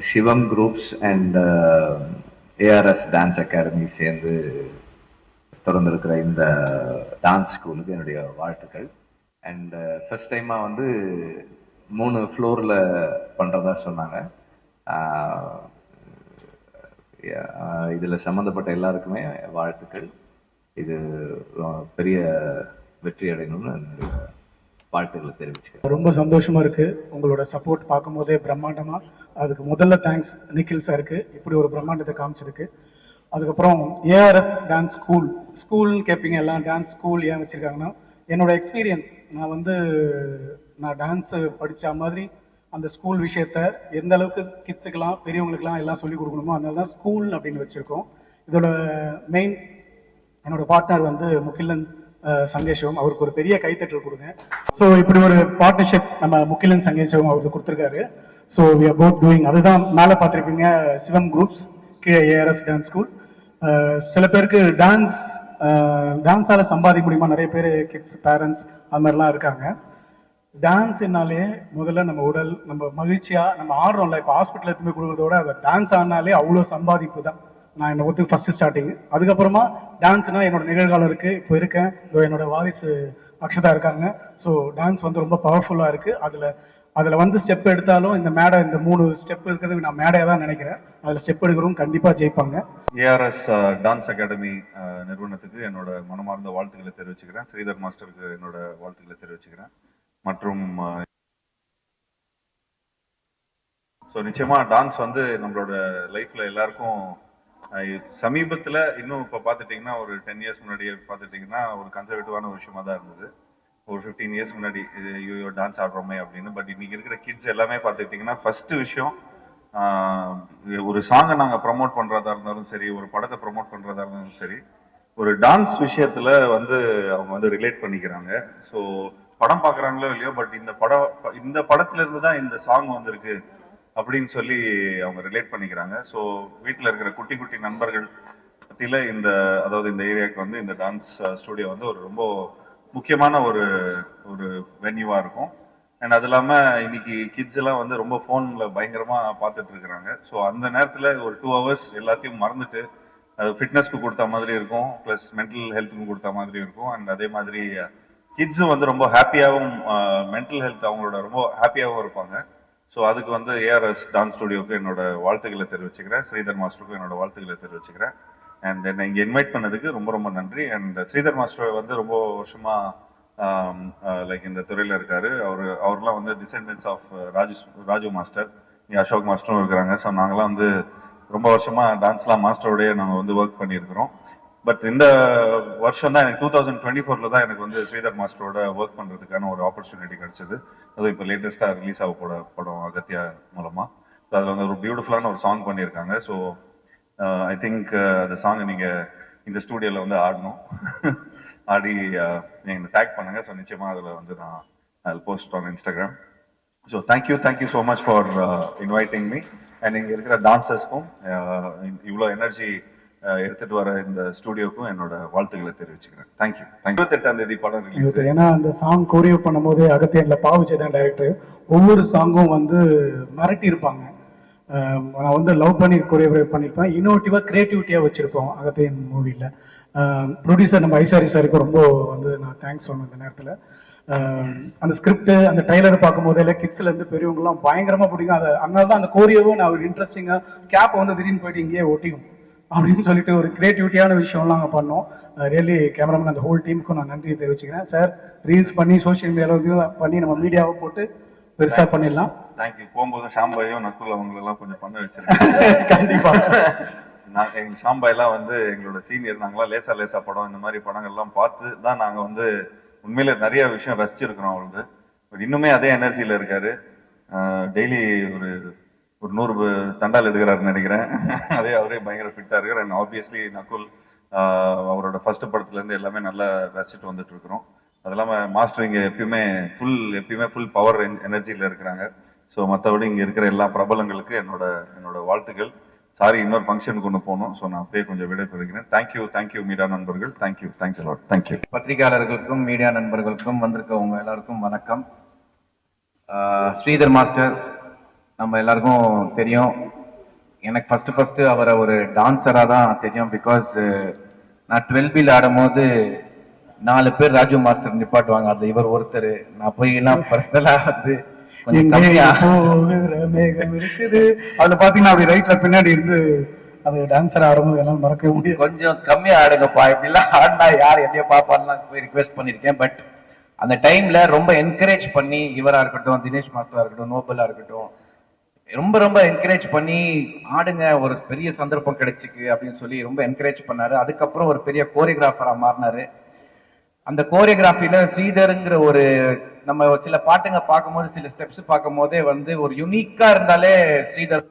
Sivam groups and ARS dance academy சேர்ந்து திறந்திருக்கிற இந்த டான்ஸ் ஸ்கூலுக்கு என்னுடைய வாழ்த்துக்கள். அண்ட் ஃபர்ஸ்ட் டைமாக வந்து 3 ஃப்ளோரில் பண்ணுறதா சொன்னாங்க. இதில் சம்மந்தப்பட்ட எல்லாருக்குமே வாழ்த்துக்கள். இது பெரிய வெற்றி அடையணும்னு என்னுடைய வாழ்த்துக்களை தெரிவிச்சுக்கிறேன். ரொம்ப சந்தோஷமா இருக்கு. உங்களோட சப்போர்ட் பார்க்கும் போதே பிரம்மாண்டமா. அதுக்கு முதல்ல தேங்க்ஸ் நிக்கில் சாருக்கு, இப்படி ஒரு பிரம்மாண்டத்தை காமிச்சதுக்கு. அதுக்கப்புறம் ஏஆர்எஸ் டான்ஸ் ஸ்கூல் கேட்பீங்க, எல்லாம் டான்ஸ் ஸ்கூல் ஏன் வச்சிருக்காங்கன்னா, என்னோட எக்ஸ்பீரியன்ஸ் நான் டான்ஸ் படித்த மாதிரி அந்த ஸ்கூல் விஷயத்த எந்த அளவுக்கு கிட்ஸுக்கெல்லாம் பெரியவங்களுக்கெல்லாம் எல்லாம் சொல்லிக் கொடுக்கணுமோ அதனால தான் ஸ்கூல் அப்படின்னு வச்சுருக்கோம். இதோட மெயின் என்னோட பார்ட்னர் வந்து முகிலன் சங்கேஷம், அவருக்கு ஒரு பெரிய கைத்தட்டல் கொடுங்க. ஸோ இப்படி ஒரு பார்ட்னர்ஷிப் நம்ம முகிலன் சங்கேஷம் அவருக்கு கொடுத்துருக்காரு. So we are both doing. அதுதான் மேலே பார்த்துருப்பீங்க, சிவம் குரூப்ஸ், கீழே ஏஆர்எஸ் டான்ஸ் ஸ்கூல். சில பேருக்கு டான்ஸால் சம்பாதிக்க முடியுமா, நிறைய பேர் கிட்ஸ் பேரண்ட்ஸ் அது மாதிரிலாம் இருக்காங்க. டான்ஸ்னாலே முதல்ல நம்ம உடல், நம்ம மகிழ்ச்சியாக நம்ம ஆடுறோம்ல, இப்போ ஹாஸ்பிட்டல் எடுத்துமே கொடுக்குறதோட அதை டான்ஸ் ஆடினாலே அவ்வளோ சம்பாதிப்பு தான். நான் என்னை ஒத்து ஃபஸ்ட்டு ஸ்டார்டிங். அதுக்கப்புறமா டான்ஸ்னால் என்னோட நிகழ்காலம் இருக்குது, இப்போ இருக்கேன், என்னோட வாரிசு அக்ஷதா இருக்காங்க. ஸோ டான்ஸ் வந்து ரொம்ப பவர்ஃபுல்லாக இருக்குது. அதில் வந்து ஸ்டெப் எடுத்தாலும் இந்த 3 ஸ்டெப் இருக்கிறது நான் மேடையாக தான் நினைக்கிறேன். அதில் ஸ்டெப் எடுக்கிறவங்க கண்டிப்பாக ஜெயிப்பாங்க. ஏஆர்எஸ் டான்ஸ் அகாடமி நிறுவனத்துக்கு என்னோட மனமார்ந்த வாழ்த்துக்களை தெரிவிச்சுக்கிறேன். ஸ்ரீதர் மாஸ்டருக்கு என்னோட வாழ்த்துக்களை தெரிவிச்சுக்கிறேன். மற்றும் ஸோ நிச்சயமா டான்ஸ் வந்து நம்மளோட லைஃப்ல எல்லாருக்கும் சமீபத்தில் இன்னும் இப்போ பார்த்துட்டிங்கன்னா ஒரு 10 இயர்ஸ் முன்னாடியே பார்த்துட்டிங்கன்னா ஒரு கன்சர்வேட்டிவான ஒரு விஷயமா தான் இருந்தது. ஒரு 15 இயர்ஸ் முன்னாடி ஐயோ டான்ஸ் ஆடுறோமே அப்படின்னு. பட் இன்னைக்கு இருக்கிற கிட்ஸ் எல்லாமே பார்த்துக்கிட்டிங்கன்னா ஃபர்ஸ்ட் விஷயம், ஒரு சாங்கை நாங்கள் ப்ரமோட் பண்ணுறதா இருந்தாலும் சரி, ஒரு படத்தை ப்ரமோட் பண்ணுறதா இருந்தாலும் சரி, ஒரு டான்ஸ் விஷயத்தில் வந்து அவங்க வந்து ரிலேட் பண்ணிக்கிறாங்க. ஸோ படம் பார்க்குறாங்களோ இல்லையோ, பட் இந்த படத்துல இருந்து தான் இந்த சாங் வந்திருக்கு அப்படின்னு சொல்லி அவங்க ரிலேட் பண்ணிக்கிறாங்க. ஸோ வீட்டில் இருக்கிற குட்டி குட்டி நண்பர்கள் பற்றியில் அதாவது இந்த ஏரியாவுக்கு வந்து இந்த டான்ஸ் ஸ்டூடியோ வந்து ஒரு ரொம்ப முக்கியமான ஒரு வென்யூவாக இருக்கும். அண்ட் அது இல்லாமல் இன்னைக்கு கிட்ஸ் எல்லாம் வந்து ரொம்ப ஃபோனில் பயங்கரமாக பார்த்துட்டு இருக்கிறாங்க. ஸோ அந்த நேரத்தில் ஒரு 2 hours எல்லாத்தையும் மறந்துட்டு அது ஃபிட்னஸ்க்கு கொடுத்த மாதிரி இருக்கும், ப்ளஸ் மென்டல் ஹெல்த்துக்கும் கொடுத்த மாதிரி இருக்கும். அண்ட் அதே மாதிரி கிட்ஸும் வந்து ரொம்ப ஹாப்பியாகவும் மென்டல் ஹெல்த் அவங்களோட ரொம்ப ஹாப்பியாகவும் இருப்பாங்க. ஸோ அதுக்கு வந்து ஏஆர்எஸ் டான்ஸ் ஸ்டுடியோவுக்கு என்னோட வாழ்த்துக்களை தெரிவிச்சுக்கிறேன். ஸ்ரீதர் மாஸ்டருக்கும் என்னோட வாழ்த்துக்களை தெரிவிச்சுக்கிறேன். அண்ட் என்னை இங்கே இன்வைட் பண்ணதுக்கு ரொம்ப ரொம்ப நன்றி. அண்ட் ஸ்ரீதர் மாஸ்டர் வந்து ரொம்ப வருஷமாக லைக் இந்த துறையில் இருக்காரு. அவர்லாம் வந்து டிசெண்டன்ஸ் ஆஃப் ராஜு மாஸ்டர், இங்கே அசோக் மாஸ்டரும் இருக்கிறாங்க. ஸோ நாங்களாம் வந்து ரொம்ப வருஷமாக டான்ஸ்லாம் மாஸ்டரோடய நாங்கள் வந்து ஒர்க் பண்ணியிருக்கிறோம். பட் இந்த வருஷம் தான் எனக்கு 2024 தான் எனக்கு வந்து ஸ்ரீதர் மாஸ்டரோட ஒர்க் பண்ணுறதுக்கான ஒரு ஆப்பர்ச்சுனிட்டி கிடைச்சது. அதுவும் இப்போ லேட்டஸ்ட்டாக ரிலீஸ் ஆக படம் அகத்தியா மூலமாக. ஸோ அதில் வந்து ஒரு பியூட்டிஃபுல்லான ஒரு சாங் பண்ணியிருக்காங்க. ஸோ ஐ திங்க் அந்த சாங்கை நீங்கள் இந்த ஸ்டூடியோவில் வந்து ஆடி நீங்கள் டேக் பண்ணுங்க. ஸோ நிச்சயமாக அதில் வந்து நான் post on Instagram. So thank you so much for inviting me. And இங்கே இருக்கிற டான்சர்ஸ்க்கும் இவ்வளோ எனர்ஜி எடுத்துட்டு வர இந்த ஸ்டுடியோக்கும் என்னோட வாழ்த்துக்களை தெரிவிச்சுக்கிறேன். தேங்க்யூ. 28ஆம் தேதி படம் ரிலீஸ். ஏன்னா அந்த சாங் கோரியோ பண்ணும்போது அகத்தியன்ல பாவுச்சே தான் டைரக்டர். ஒவ்வொரு சாங்கும் வந்து மிரட்டி இருப்பாங்க. நான் வந்து லவ் பண்ணி கோரியோகிராஃப் பண்ணியிருப்பேன். இன்னோவேட்டிவாக கிரியேட்டிவிட்டியாக வச்சுருப்போம் அகத்தியன் மூவியில். ப்ரொடியூசர் நம்ம ஐசாரி சாருக்கு ரொம்ப வந்து நான் தேங்க்ஸ் சொன்னேன் இந்த நேரத்தில். அந்த ஸ்கிரிப்ட், அந்த ட்ரைலரை பார்க்கும்போதே கிட்ஸ்லேருந்து பெரியவங்கலாம் பயங்கரமாக பிடிக்கும். அதனால தான் அந்த கோரியோவும் நான் ஒரு இன்ட்ரெஸ்டிங்காக கேப்பை வந்து திடீர்னு போயிட்டு இங்கேயே ஒட்டிக்கும் அப்படின்னு சொல்லிட்டு ஒரு கிரியேட்டிவிட்டியான விஷயம்லாம் நாங்கள் பண்ணோம். ரியலி கேமராமேன் அந்த ஹோல் டீமுக்கும் நான் நன்றி தெரிவிச்சுக்கிறேன். சார் ரீல்ஸ் பண்ணி சோஷியல் மீடியாவில் பண்ணி நம்ம மீடியாவை போட்டு பெருசாக பண்ணிடலாம். தேங்க்யூ. போகும்போது ஷாம்பாயும் நக்குல் அவங்களெல்லாம் கொஞ்சம் பண்ண வச்சிருக்கேன். கண்டிப்பாக. எங்கள் ஷாம்பாயெல்லாம் வந்து எங்களோட சீனியர். நாங்களாம் லேசா படம் இந்த மாதிரி படங்கள்லாம் பார்த்து தான் நாங்கள் வந்து உண்மையில நிறைய விஷயம் ரசிச்சிருக்கிறோம் அவங்களுக்கு. பட் இன்னுமே அதே எனர்ஜியில் இருக்காரு. டெய்லி ஒரு 100 தண்டால் எடுக்கிறாருன்னு நினைக்கிறேன். அவரே பயங்கர ஃபிட்டாக இருக்கார். அண்ட் ஆப்வியஸ்லி நக்குல் அவரோட ஃபர்ஸ்ட் படத்துலேருந்து எல்லாமே நல்லா ரசிச்சுட்டு வந்துட்டு இருக்கிறோம். அது இல்லாமல் மாஸ்டர் இங்கே எப்பயுமே ஃபுல் பவர் எனர்ஜியில் இருக்கிறாங்க. ஸோ மற்றபடி இங்கே இருக்கிற எல்லா பிரபலங்களுக்கு என்னோட வாழ்த்துக்கள். சாரி, இன்னொரு ஃபங்க்ஷனுக்கு ஒன்று போகணும். ஸோ நான் அப்படியே கொஞ்சம் விடை பெறுகிறேன். தேங்க்யூ மீடியா நண்பர்கள். Thanks a lot. தேங்க்யூ. பத்திரிகையாளர்களுக்கும் மீடியா நண்பர்களுக்கும் வந்திருக்கவங்க எல்லாருக்கும் வணக்கம். ஸ்ரீதர் மாஸ்டர் நம்ம எல்லாருக்கும் தெரியும். எனக்கு ஃபர்ஸ்ட் அவரை ஒரு டான்ஸராக தான் தெரியும். பிகாஸ் நான் 12B ஆடும்போது 4 பேர் ராஜு மாஸ்டர் நிப்பாட்டுவாங்க, அது இவர் ஒருத்தர். நான் போய் எல்லாம் பர்சனலா வந்து கொஞ்சம் கம்மியா மேகம் இருக்குது அதுல பாத்தீங்கன்னா அப்படி ரைட்ல பின்னாடி இருந்து அது டான்ஸர் ஆடும்போது எல்லாம் மறக்கவே முடியாது. கொஞ்சம் கம்மியா ஆடுங்கப்பா, இப்படிலாம் ஆடினா யார் என்னைய பாப்பான்லாம் போய் ரிக்வெஸ்ட் பண்ணியிருக்கேன். பட் அந்த டைம்ல ரொம்ப என்கரேஜ் பண்ணி, இவரா இருக்கட்டும், தினேஷ் மாஸ்டரா இருக்கட்டும், நோபலா இருக்கட்டும், ரொம்ப ரொம்ப என்கரேஜ் பண்ணி ஆடுங்க, ஒரு பெரிய சந்தர்ப்பம் கிடைச்சிக்கு அப்படின்னு சொல்லி ரொம்ப என்கரேஜ் பண்ணாரு. அதுக்கப்புறம் ஒரு பெரிய கோரியோகிராஃபரா மாறினாரு. அந்த கோரியோகிராஃபில ஸ்ரீதருங்கிற ஒரு நம்ம சில பாட்டுங்க பார்க்கும்போது, சில ஸ்டெப்ஸ் பார்க்கும் போதே வந்து ஒரு யூனிக்கா இருந்தாலே ஸ்ரீதர்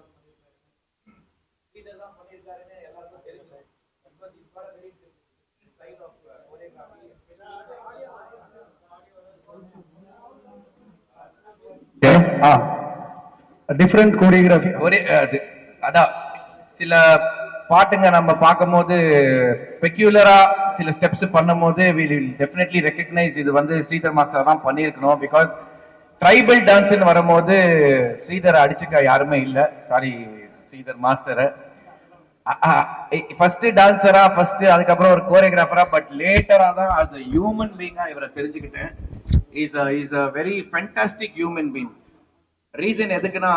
டிஃபரெண்ட் கோரியோகிராஃபி. அதான் சில பாட்டுங்க நம்ம பார்க்கும்போது பெக்யூலரா சில ஸ்டெப்ஸ் பண்ணும்போது we will definitely recognize இது வந்து ஸ்ரீதர் மாஸ்டர் தான் பண்ணியிருக்கணும். பிகாஸ் ட்ரைபல் டான்ஸ்னு வரும்போது ஸ்ரீதர் அடிச்சுக்க யாருமே இல்லை. சாரி ஸ்ரீதர் மாஸ்டரை ஃபர்ஸ்ட் டான்ஸரா ஃபர்ஸ்ட், அதுக்கப்புறம் ஒரு கோரியோகிராஃபரா, பட் லேட்டரா தான் ஆஸ் அ ஹியூமன் பீயிங்கா இவரை தெரிஞ்சுக்கிட்டேன். Is a very fantastic human being. Reason எதுக்குன்னா,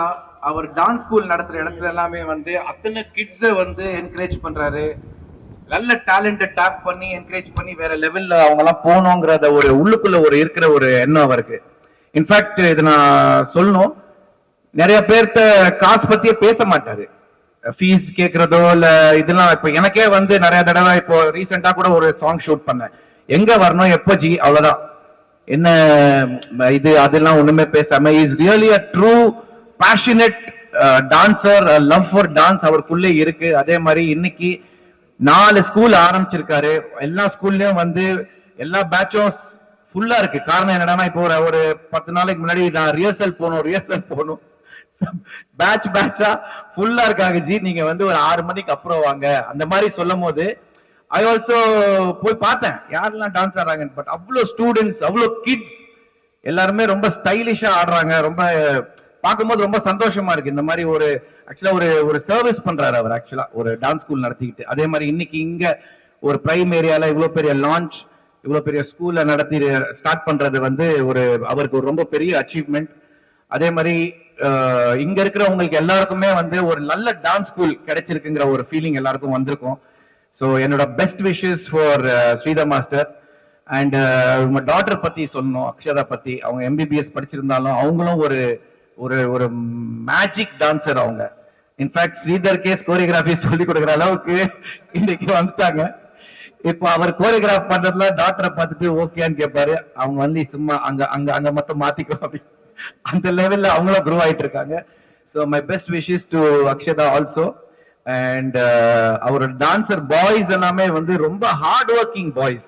அவர் டான்ஸ் ஸ்கூல் நடத்துற இடத்துல எல்லாமே வந்து அத்தனை கிட்ஸை வந்து என்கரேஜ் பண்றாரு. நல்ல டேலண்ட்டை டேப் பண்ணி என்கரேஜ் பண்ணி வேற லெவல்ல அவங்க எல்லாம் போகணுங்கிறத ஒரு உள்ளுக்குள்ள ஒரு இருக்கிற ஒரு எண்ணம் அவருக்கு. இன்ஃபேக்ட் இது நான் சொல்லணும், நிறைய பேர்த்த காசு பத்தியே பேச மாட்டாரு. ஃபீஸ் கேட்கறதோ இல்ல இதெல்லாம். இப்ப எனக்கே வந்து நிறைய தடவை, இப்போ ரீசெண்டா கூட ஒரு சாங் ஷூட் பண்ணேன். எங்க வரணும் எப்போ ஜி, அவ்வளவுதான். என்ன இது அதெல்லாம் ஒண்ணுமே பேசாம, is really a true passionate dancer, love for dance அவருக்குள்ளே இருக்கு. அதே மாதிரி இன்னைக்கு 4 ஸ்கூல் ஆரம்பிச்சிருக்காரு. எல்லா ஸ்கூல்லயும் வந்து எல்லா பேட்சும் ஃபுல்லா இருக்கு. காரணம் என்னன்னா, இப்போ ஒரு 10 நாளைக்கு முன்னாடி நான் ரிஹர்சல் போகணும் பேட்சா ஃபுல்லா இருக்காங்க. ஜி நீங்க வந்து ஒரு 6 மணிக்கு அப்புறம் வாங்க, அந்த மாதிரி சொல்லும் போது ஐ ஆல்சோ போய் பார்த்தேன் யாரெல்லாம் டான்ஸ் ஆடுறாங்க. பட் அவ்வளோ ஸ்டூடெண்ட்ஸ், அவ்வளோ கிட்ஸ் எல்லாருமே ரொம்ப ஸ்டைலிஷா ஆடுறாங்க. ரொம்ப பார்க்கும்போது ரொம்ப சந்தோஷமா இருக்கு. இந்த மாதிரி ஒரு ஆக்சுவலா ஒரு சர்வீஸ் பண்றாரு அவர், ஆக்சுவலா ஒரு டான்ஸ் ஸ்கூல் நடத்திக்கிட்டு. அதே மாதிரி இன்னைக்கு இங்க ஒரு பிரைம் ஏரியால இவ்வளவு பெரிய லான்ச், இவ்வளவு பெரிய ஸ்கூல்ல நடத்தி ஸ்டார்ட் பண்றது வந்து அவருக்கு ஒரு ரொம்ப பெரிய அச்சீவ்மெண்ட். அதே மாதிரி இங்க இருக்கிறவங்களுக்கு எல்லாருக்குமே வந்து ஒரு நல்ல டான்ஸ் ஸ்கூல் கிடைச்சிருக்குங்கிற ஒரு ஃபீலிங் எல்லாருக்கும் வந்திருக்கும். ஸோ என்னோட best wishes for Sridhar master. And உங்க டாட்டர் பத்தி சொல்லணும், அக்ஷதா பத்தி. அவங்க MBBS படிச்சிருந்தாலும் அவங்களும் ஒரு ஒரு ஒரு மேஜிக் டான்சர் அவங்க. இன்ஃபேக்ட் ஸ்ரீதர்கே கோரியோகிராஃபி சொல்லி கொடுக்குற அளவுக்கு இன்னைக்கு வந்துட்டாங்க. இப்போ அவர் கோரியோகிராஃப் பண்றதுல டாக்டரை பார்த்துட்டு ஓகேன்னு கேட்பாரு. அவங்க வந்து சும்மா அங்க மட்டும் மாத்திக்கோ அப்படி, அந்த லெவல்ல அவங்களும் க்ரோ ஆயிட்டு இருக்காங்க. So my best wishes to Akshata also. And அவரோட டான்சர் பாய்ஸ் எல்லாமே வந்து ரொம்ப ஹார்ட் ஒர்க்கிங் பாய்ஸ்.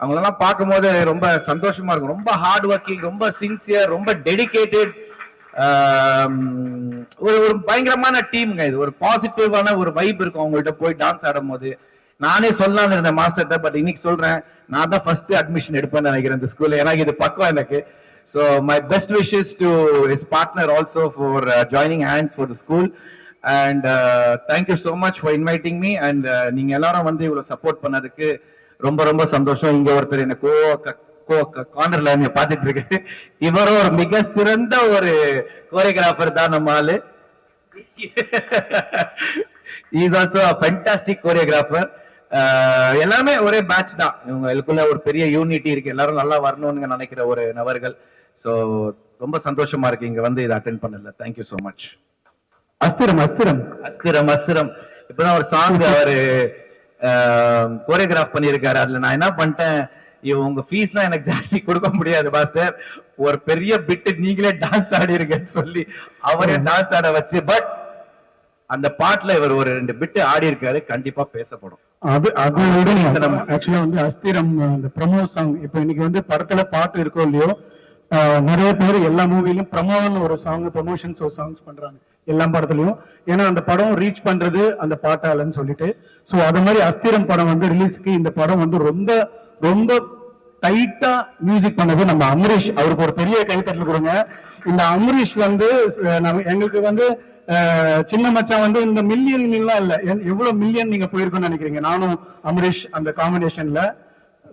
அவங்களெல்லாம் பார்க்கும்போது ரொம்ப சந்தோஷமா இருக்கும். ரொம்ப ஹார்ட் ஒர்க்கிங், ரொம்ப சின்சியர், ரொம்ப டெடிகேட்டட். ஒரு பயங்கரமான டீம்ங்க. இது ஒரு பாசிட்டிவான ஒரு வைப் இருக்கும் அவங்கள்ட்ட போய் டான்ஸ் ஆடும் போது. நானே சொல்லலாம்னு இருந்தேன் மாஸ்டர்கிட்ட, பட் இன்னைக்கு சொல்றேன், நான் தான் ஃபர்ஸ்ட் அட்மிஷன் எடுப்பேன்னு நினைக்கிறேன் இந்த ஸ்கூல்ல. எனக்கு இது பக்கம் எனக்கு. So my best wishes to his partner also for joining hands for the school. And thank you so much for inviting me. And நீங்க எல்லாரும் வந்து இவ்வளவு சப்போர்ட் பண்ணதுக்கு ரொம்ப ரொம்ப சந்தோஷம். இங்க ஒருத்தர் என்ன கார்னர்ல என்ன பார்த்துட்டு இருக்கு. இவரும் ஒரு மிக சிறந்த ஒரு கோரியோகிராஃபர் தான் நம்ம ஆளு. Is also fantastic choreographer. எல்லாருமே ஒரே பேட்ச் தான். இவங்களுக்குள்ள ஒரு பெரிய யூனிட்டி இருக்கு. எல்லாரும் நல்லா வரணும்னு நினைக்கிற ஒரு நபர்கள். ஸோ ரொம்ப சந்தோஷமா இருக்கு இங்க வந்து இதை அட்டென்ட் பண்ணல. Thank you so much. அஸ்திரம் அஸ்திரம் அஸ்திரம் அஸ்திரம் இப்பதான் ஒரு சாங் அவரு கோரியோகிராஃப் பண்ணியிருக்காரு. அதுல நான் என்ன பண்ணிட்டேன், உங்க ஃபீஸ்லாம் எனக்கு ஜாஸ்தி கொடுக்க முடியாது மாஸ்டர், ஒரு பெரிய பிட்டு நீங்களே டான்ஸ் ஆடி இருக்கேன்னு சொல்லி அவரே டான்ஸ் ஆட வச்சு, பட் அந்த பாட்டுல இவர் ஒரு 2 பிட்டு ஆடி இருக்காரு. கண்டிப்பா பேசப்படும். ஆக்சுவலா வந்து அஸ்திரம் அந்த ப்ரமோ சாங். இப்ப இன்னைக்கு வந்து படத்துல பாட்டு இருக்கோ இல்லையோ, நிறைய பேர் எல்லா மூவிலும் ப்ரமோன்னு ஒரு சாங், ப்ரமோஷன்ஸ் ஒரு சாங்ஸ் பண்றாங்க எல்லா படத்துலயும். ஏன்னா அந்த படம் ரீச் பண்றது அந்த பாட்டாலன்னு சொல்லிட்டு. சோ அது மாதிரி அஸ்திரம் படம் வந்து ரிலீஸ்க்கு இந்த படம் வந்து ரொம்ப ரொம்ப டைட்டா மியூசிக் பண்ணது நம்ம அமரீஷ். அவருக்கு ஒரு பெரிய கைத்தட்டல் கொடுங்க. இந்த அமரீஷ் வந்து எங்களுக்கு வந்து சின்ன மச்சான் வந்து இந்த மில்லியன் இல்ல எவ்வளவு மில்லியன் நீங்க போயிருக்கோம்னு நினைக்கிறீங்க? நானும் அமரீஷ் அந்த காம்பினேஷன்ல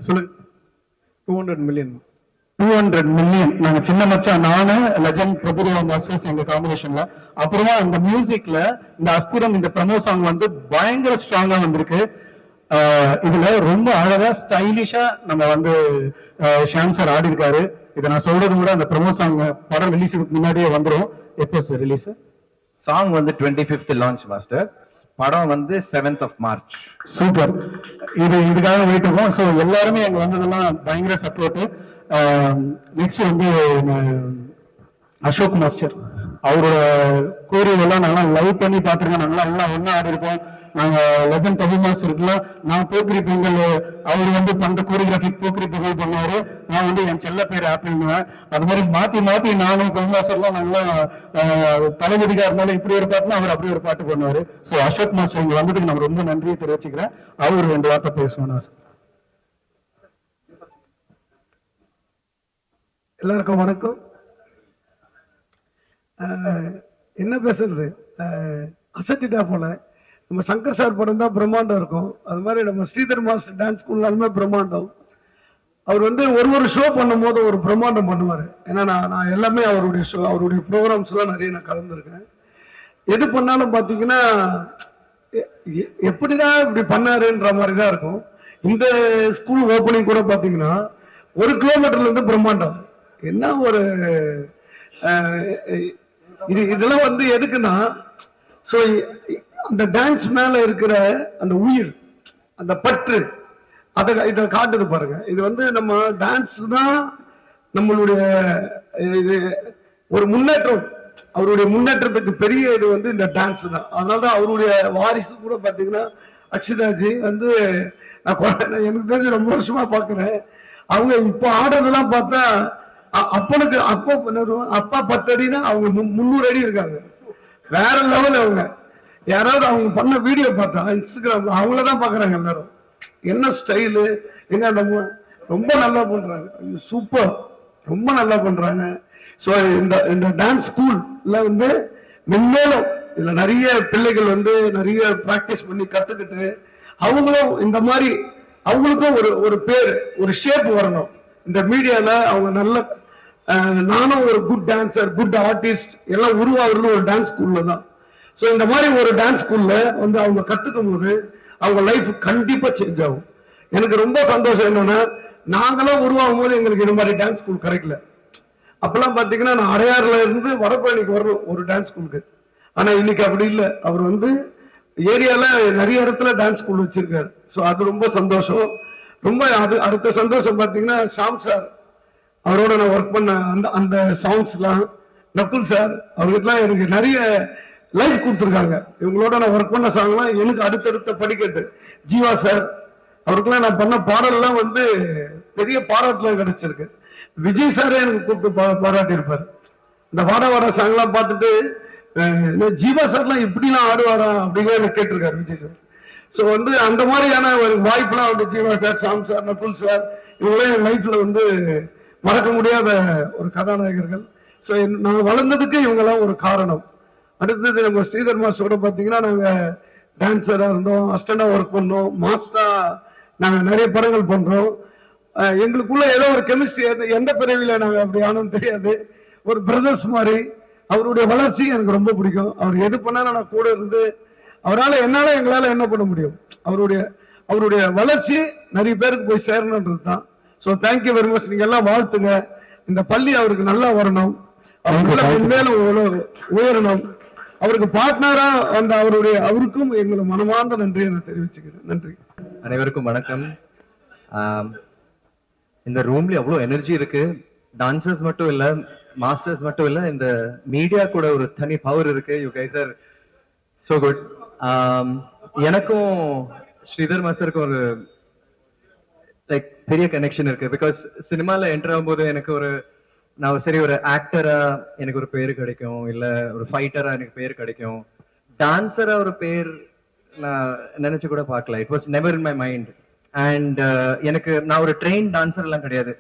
சொல்லு 200 million. 200 மில்லியன். நாங்க சின்ன மச்சான், நானு, லெஜண்ட் பிரபுதேவா மாஸ்டர்ஸ் எங்க காம்பினேஷன்ல. அப்புறமா இந்த மியூசிக்ல இந்த அஸ்திரம் இந்த ப்ரமோ சாங் வந்து பயங்கர ஸ்ட்ராங்கா வந்திருக்கு. இதுல ரொம்ப அழகா ஸ்டைலிஷா நம்ம வந்து ஷாம் சார் ஆடி இருக்காரு. இதை நான் சொல்றது கூட அந்த ப்ரமோ சாங் படம் ரிலீஸுக்கு முன்னாடியே வந்துடும். எப்போ சார் ரிலீஸ்? சாங் வந்து 25th லான்ச் மாஸ்டர், படம் வந்து 7th of March. சூப்பர். இதுக்காக வெயிட் இருக்கும். ஸோ எல்லாருமே எங்க வந்ததெல்லாம் பயங்கர சப்போர்ட். நெக்ஸ்ட் வந்து அசோக் மாஸ்டர், அவரோட கோரியெல்லாம் நாங்க லைவ் பண்ணி பார்த்துருக்கோம். நாங்களாம் எல்லாம் ஒன்னா ஆடி இருக்கோம். நாங்க லெஜண்ட் கவி மாஸ்டர் இருக்குல்ல, நான் போக்கிரி பொங்கல், அவர் வந்து பண்ற கோரியோகிராஃபி போக்கிரி பொங்கல் பண்ணுவாரு, நான் வந்து என் செல்ல பேர் ஆப்பிள்னுவேன். அது மாதிரி மாத்தி மாத்தி நானும் கவி மாஸ்டர்லாம் நாங்களாம் தளபதிகா இருந்தாலும் இப்படி ஒரு பாட்டுனா அவர் அப்படி ஒரு பாட்டு பண்ணுவாரு. ஸோ அசோக் மாஸ்டர் இங்க வந்ததுக்கு நம்ம ரொம்ப நன்றியை தெரிவிச்சுக்கிறேன். அவர் 2 வார்த்தை பேசுவேன். எல்லாருக்கும் வணக்கம். என்ன பேசுறது, அசத்திட்டா போல. நம்ம சங்கர் சார் படம் தான் பிரம்மாண்டம் இருக்கும், அது மாதிரி நம்ம ஸ்ரீதர் மாஸ்டர் டான்ஸ் ஸ்கூல்னாலுமே பிரம்மாண்டம். அவர் வந்து ஒரு ஷோ பண்ணும் போது ஒரு பிரம்மாண்டம் பண்ணுவார். ஏன்னா நான் எல்லாமே அவருடைய ஷோ, அவருடைய ப்ரோக்ராம்ஸ்லாம் நிறைய நான் கலந்துருக்கேன். எது பண்ணாலும் பார்த்தீங்கன்னா எப்படிதான் இப்படி பண்ணாருன்ற மாதிரி தான் இருக்கும். இந்த ஸ்கூல் ஓப்பனிங் கூட பார்த்தீங்கன்னா 1 கிலோமீட்டர்ல இருந்து பிரம்மாண்டம். என்ன ஒரு இதெல்லாம் வந்து எதுக்குன்னா, ஸோ அந்த டான்ஸ் மேல இருக்கிற அந்த உயிர், அந்த பற்று, இதை காட்டுது பாருங்க. இது வந்து நம்ம டான்ஸ் தான் நம்மளுடைய இது ஒரு முன்னேற்றம். அவருடைய முன்னேற்றத்துக்கு பெரிய இது வந்து இந்த டான்ஸ் தான். அதனாலதான் அவருடைய வாரிசு கூட பாத்தீங்கன்னா அக்ஷிதாஜி வந்து எனக்கு தெரிஞ்சு ரொம்ப வருஷமா பாக்குறேன். அவங்க இப்போ ஆடுறதெல்லாம் பார்த்தா அப்பனுக்கு அப்பா 10 அடினா அவங்க 300 அடி இருக்காங்க. வேற லெவல். அவங்க யாராவது அவங்க பண்ண வீடியோ பார்த்தா இன்ஸ்டாகிராம்ல அவங்களதான் பாக்குறாங்க எல்லாரும். என்ன ஸ்டைலு, எங்க நம்ம ரொம்ப நல்லா பண்றாங்க. சூப்பர், ரொம்ப நல்லா பண்றாங்க. ஸோ இந்த டான்ஸ் ஸ்கூல்ல வந்து மென்மேலும் இதுல நிறைய பிள்ளைகள் வந்து நிறைய பிராக்டிஸ் பண்ணி கத்துக்கிட்டு அவங்களும் இந்த மாதிரி அவங்களுக்கும் ஒரு பேர், ஒரு ஷேப் வரணும் இந்த மீடியால. அவங்க நல்ல நானும் ஒரு குட் டான்சர், குட் ஆர்டிஸ்ட் எல்லாம் உருவாகிறது ஒரு டான்ஸ் ஸ்கூல்ல தான். ஸோ இந்த மாதிரி ஒரு டான்ஸ் ஸ்கூல்ல வந்து அவங்க கத்துக்கும் போது அவங்க லைஃப் கண்டிப்பா சேஞ்ச் ஆகும். எனக்கு ரொம்ப சந்தோஷம் என்னன்னா, நாங்களாம் உருவாகும் போது எங்களுக்கு இந்த மாதிரி டான்ஸ் ஸ்கூல் கிடைக்கல. அப்பெல்லாம் பாத்தீங்கன்னா நான் அடையாறுல இருந்து வரப்பழனிக்கு வரணும் ஒரு டான்ஸ் ஸ்கூலுக்கு. ஆனா இன்னைக்கு அப்படி இல்லை. அவர் வந்து ஏரியால நிறைய இடத்துல டான்ஸ் ஸ்கூல் வச்சிருக்காரு. ஸோ அது ரொம்ப சந்தோஷம். ரொம்ப அடுத்த சந்தோஷம் பாத்தீங்கன்னா ஷாம் சார், அவரோட நான் ஒர்க் பண்ண அந்த சாங்ஸ்லாம், நக்குல் சார் அவருக்குலாம் எனக்கு நிறைய லைஃப் கொடுத்துருக்காங்க. இவங்களோட நான் ஒர்க் பண்ண சாங்லாம் எனக்கு அடுத்தடுத்த படிக்கட்டு. ஜீவா சார் அவருக்குலாம் நான் பண்ண பாடல்லாம் வந்து பெரிய பாராட்டுலாம் கிடைச்சிருக்கு. விஜய் சாரே எனக்கு கூப்பிட்டு பாராட்டி இருப்பார். இந்த வாட சாங்லாம் பார்த்துட்டு ஜீவா சார்லாம் இப்படிலாம் ஆடுவாரா அப்படின்னு எனக்கு கேட்டிருக்காரு விஜய் சார். ஸோ வந்து அந்த மாதிரியான ஒரு வாய்ப்புலாம் வந்து Jiiva sir, Shaam sir, Nakul sir இவங்களாம் என் லைஃப்ல வந்து மறக்க முடியாத ஒரு கதாநாயகர்கள். ஸோ நான் வளர்ந்ததுக்கு இவங்கெல்லாம் ஒரு காரணம். அடுத்தது நம்ம ஸ்ரீதர் மாஸ்டரோட பார்த்தீங்கன்னா நாங்கள் டான்ஸராக இருந்தோம், அசிஸ்டண்டாக ஒர்க் பண்ணோம், மாஸ்டரா நாங்கள் நிறைய படங்கள் பண்ணுறோம். எங்களுக்குள்ள ஏதோ ஒரு கெமிஸ்ட்ரி, எந்த பிறவியில் நாங்கள் அப்படி ஆனோம் தெரியாது. ஒரு பிரதர்ஸ் மாதிரி. அவருடைய வளர்ச்சி எனக்கு ரொம்ப பிடிக்கும். அவர் எது பண்ணாலும் நான் கூட இருந்து அவரால் எங்களால் என்ன பண்ண முடியும். அவருடைய வளர்ச்சி நிறைய பேருக்கு போய் சேரணுன்றது தான். So thank you very much. நீங்க எல்லாம் வாழ்த்துங்க. இந்த பள்ளி அவருக்கு நல்லா வரணும், மேலும் உயரணும். அவருக்கு பார்ட்னரா அந்த அவருக்கும் எங்களை மனமார்ந்த நன்றியை நான் தெரிவிச்சுக்கிறேன். நன்றி. அனைவருக்கும் வணக்கம். இந்த ரூம்ல எவ்வளவு எனர்ஜி இருக்கு. டான்சர்ஸ் மட்டும் இல்ல, மாஸ்டர்ஸ் மட்டும் இல்ல, இந்த மீடியா கூட ஒரு தனி பவர் இருக்கு. You guys are so good. எனக்கும் ஸ்ரீதர் மாஸ்டருக்கும் ஒரு லைக் பெரிய கனெக்ஷன் இருக்கு. பிகாஸ் சினிமால என்டர் ஆகும்போது எனக்கு நான் சரி ஒரு ஆக்டரா எனக்கு ஒரு பேர் கிடைக்கும், இல்ல ஒரு ஃபைட்டரா எனக்கு பேர் கிடைக்கும். டான்சரா ஒரு பேர் நான் நினைச்சு கூட பார்க்கல. It was never in my mind. And நான் ஒரு ட்ரெயின் டான்சர் எல்லாம் கிடையாது.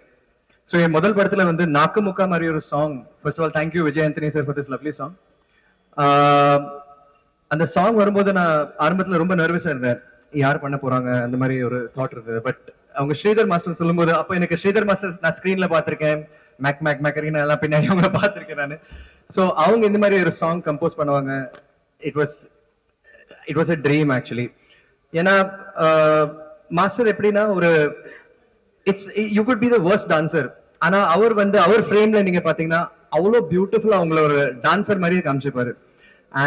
ஸோ என் முதல் படத்துல வந்து நாக்கு முக்கா மாதிரி ஒரு song. First of all thank you Vijay Antony sir for this lovely song. அந்த சாங் வரும்போது நான் ஆரம்பத்துல ரொம்ப நர்வஸா இருந்தேன், யார் பண்ண போறாங்க அந்த மாதிரி ஒரு தாட் இருந்தது. பட் அவங்க ஸ்ரீதர் மாஸ்டர் சொல்லும்போது, அப்போ எனக்கு ஸ்ரீதர் மாஸ்டர் நான் ஸ்கிரீன்ல பார்த்திருக்கேன், மேக் மேக் மேக்கரின்னு எல்லாம் பின்னாடி அவங்கள பார்த்திருக்கேன் நான். ஸோ அவங்க இந்த மாதிரி ஒரு சாங் கம்போஸ் பண்ணுவாங்க, it was a dream actually. ஏன்னா மாஸ்டர் எப்படின்னா ஒரு you could be the worst dancer, ஆனா அவர் வந்து அவர் ஃப்ரேம்ல நீங்க பாத்தீங்கன்னா அவ்வளோ பியூட்டிஃபுல்லா அவங்கள ஒரு டான்சர் மாதிரியே காமிச்சிருப்பாரு.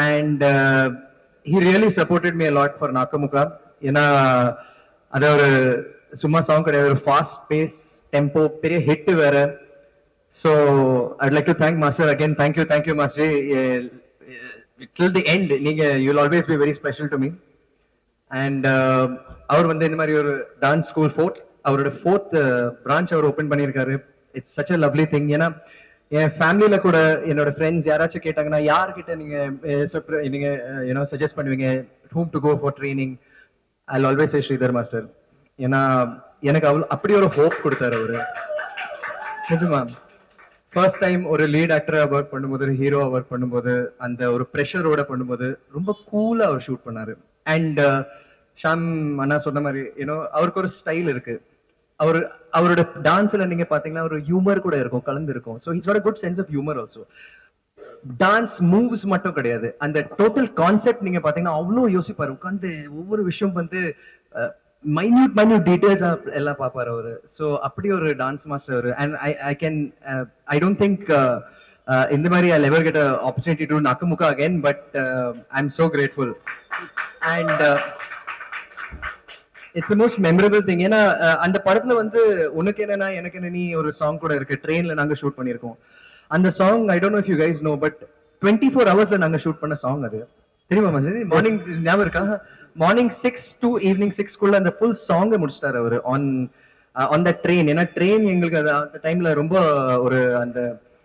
And he really supported me a lot for Nakkamukka. ஏன்னா அது ஒரு சும்மா சாங் கிடையாது, ஒரு ஃபாஸ்ட் பேஸ் டெம்போ, பெரிய ஹிட் வேற. So I'd like to thank master again. Thank you master, till the end நீங்க you will always be very special to me. And அவர் வந்து இந்த மாதிரி ஒரு டான்ஸ் ஸ்கூல் அவரோட 4th பிரான்ச் அவர் ஓபன் பண்ணியிருக்காரு. It's such a lovely thing. ஏன்னா என் ஃபேமிலியில கூட என்னோட ஃப்ரெண்ட்ஸ் யாராச்சும் கேட்டாங்கன்னா யார்கிட்ட நீங்க சஜஸ்ட் பண்ணுவீங்க whom to go for training, I'll always say Sridhar master. ஏன்னா எனக்கு அப்படி ஒரு ஹோப் கொடுத்தாரு அவரு. நிஜமா ஃபர்ஸ்ட் டைம் ஒரு லீட் ஆக்டரா ஒர்க் பண்ணும்போது, ஒரு ஹீரோவா ஒர்க் பண்ணும்போது, அந்த ஒரு ப்ரெஷரோட பண்ணும்போது ரொம்ப கூலா அவர் ஷூட் பண்ணாரு. அண்ட் ஷாம் அண்ணா சொன்ன மாதிரி அவருக்கு ஒரு ஸ்டைல் இருக்கு. அவரோட டான்ஸ்ல நீங்க பாத்தீங்கன்னா ஒரு ஹியூமர் கூட இருக்கும், கலந்து இருக்கும். So his got a good sense of humor also. Dance moves மட்டும் கிடையாது, அந்த டோட்டல் கான்செப்ட் நீங்க பாத்தீங்கன்னா அவ்வளோ யோசிப்பாரு, உட்காந்து ஒவ்வொரு விஷயம் வந்து மைன்யூட் டீடைல்ஸ் எல்லாம் பார்ப்பாரு அவரு. ஸோ அப்படி ஒரு டான்ஸ் மாஸ்டர் அவரு. அண்ட் ஐ டோன்ட் திங்க் இந்த மாதிரி I'll ever get an opportunity to do Nakamukka again, but I'm so grateful. And it's the most memorable thing. ஏன்னா அந்த படத்துல வந்து உனக்கு என்னன்னா எனக்கு என்ன நீ ஒரு சாங் கூட இருக்கு, ட்ரெயின்ல நாங்க ஷூட் பண்ணிருக்கோம். அந்த song I don't know if you guys know, but 24 hours நாங்க ஷூட் பண்ண சாங் அது. தெரியுமா மச்சான்? மார்னிங் ஞாபகம் இருக்கா? மார்னிங் 6 to evening 6 குள்ள அந்த ஃபுல் சாங் முடிச்சிட்டாரு அவரு ஆன் த ட்ரெயின். ஏன்னா ட்ரெயின் எங்களுக்கு அந்த டைம்ல ரொம்ப ஒரு அந்த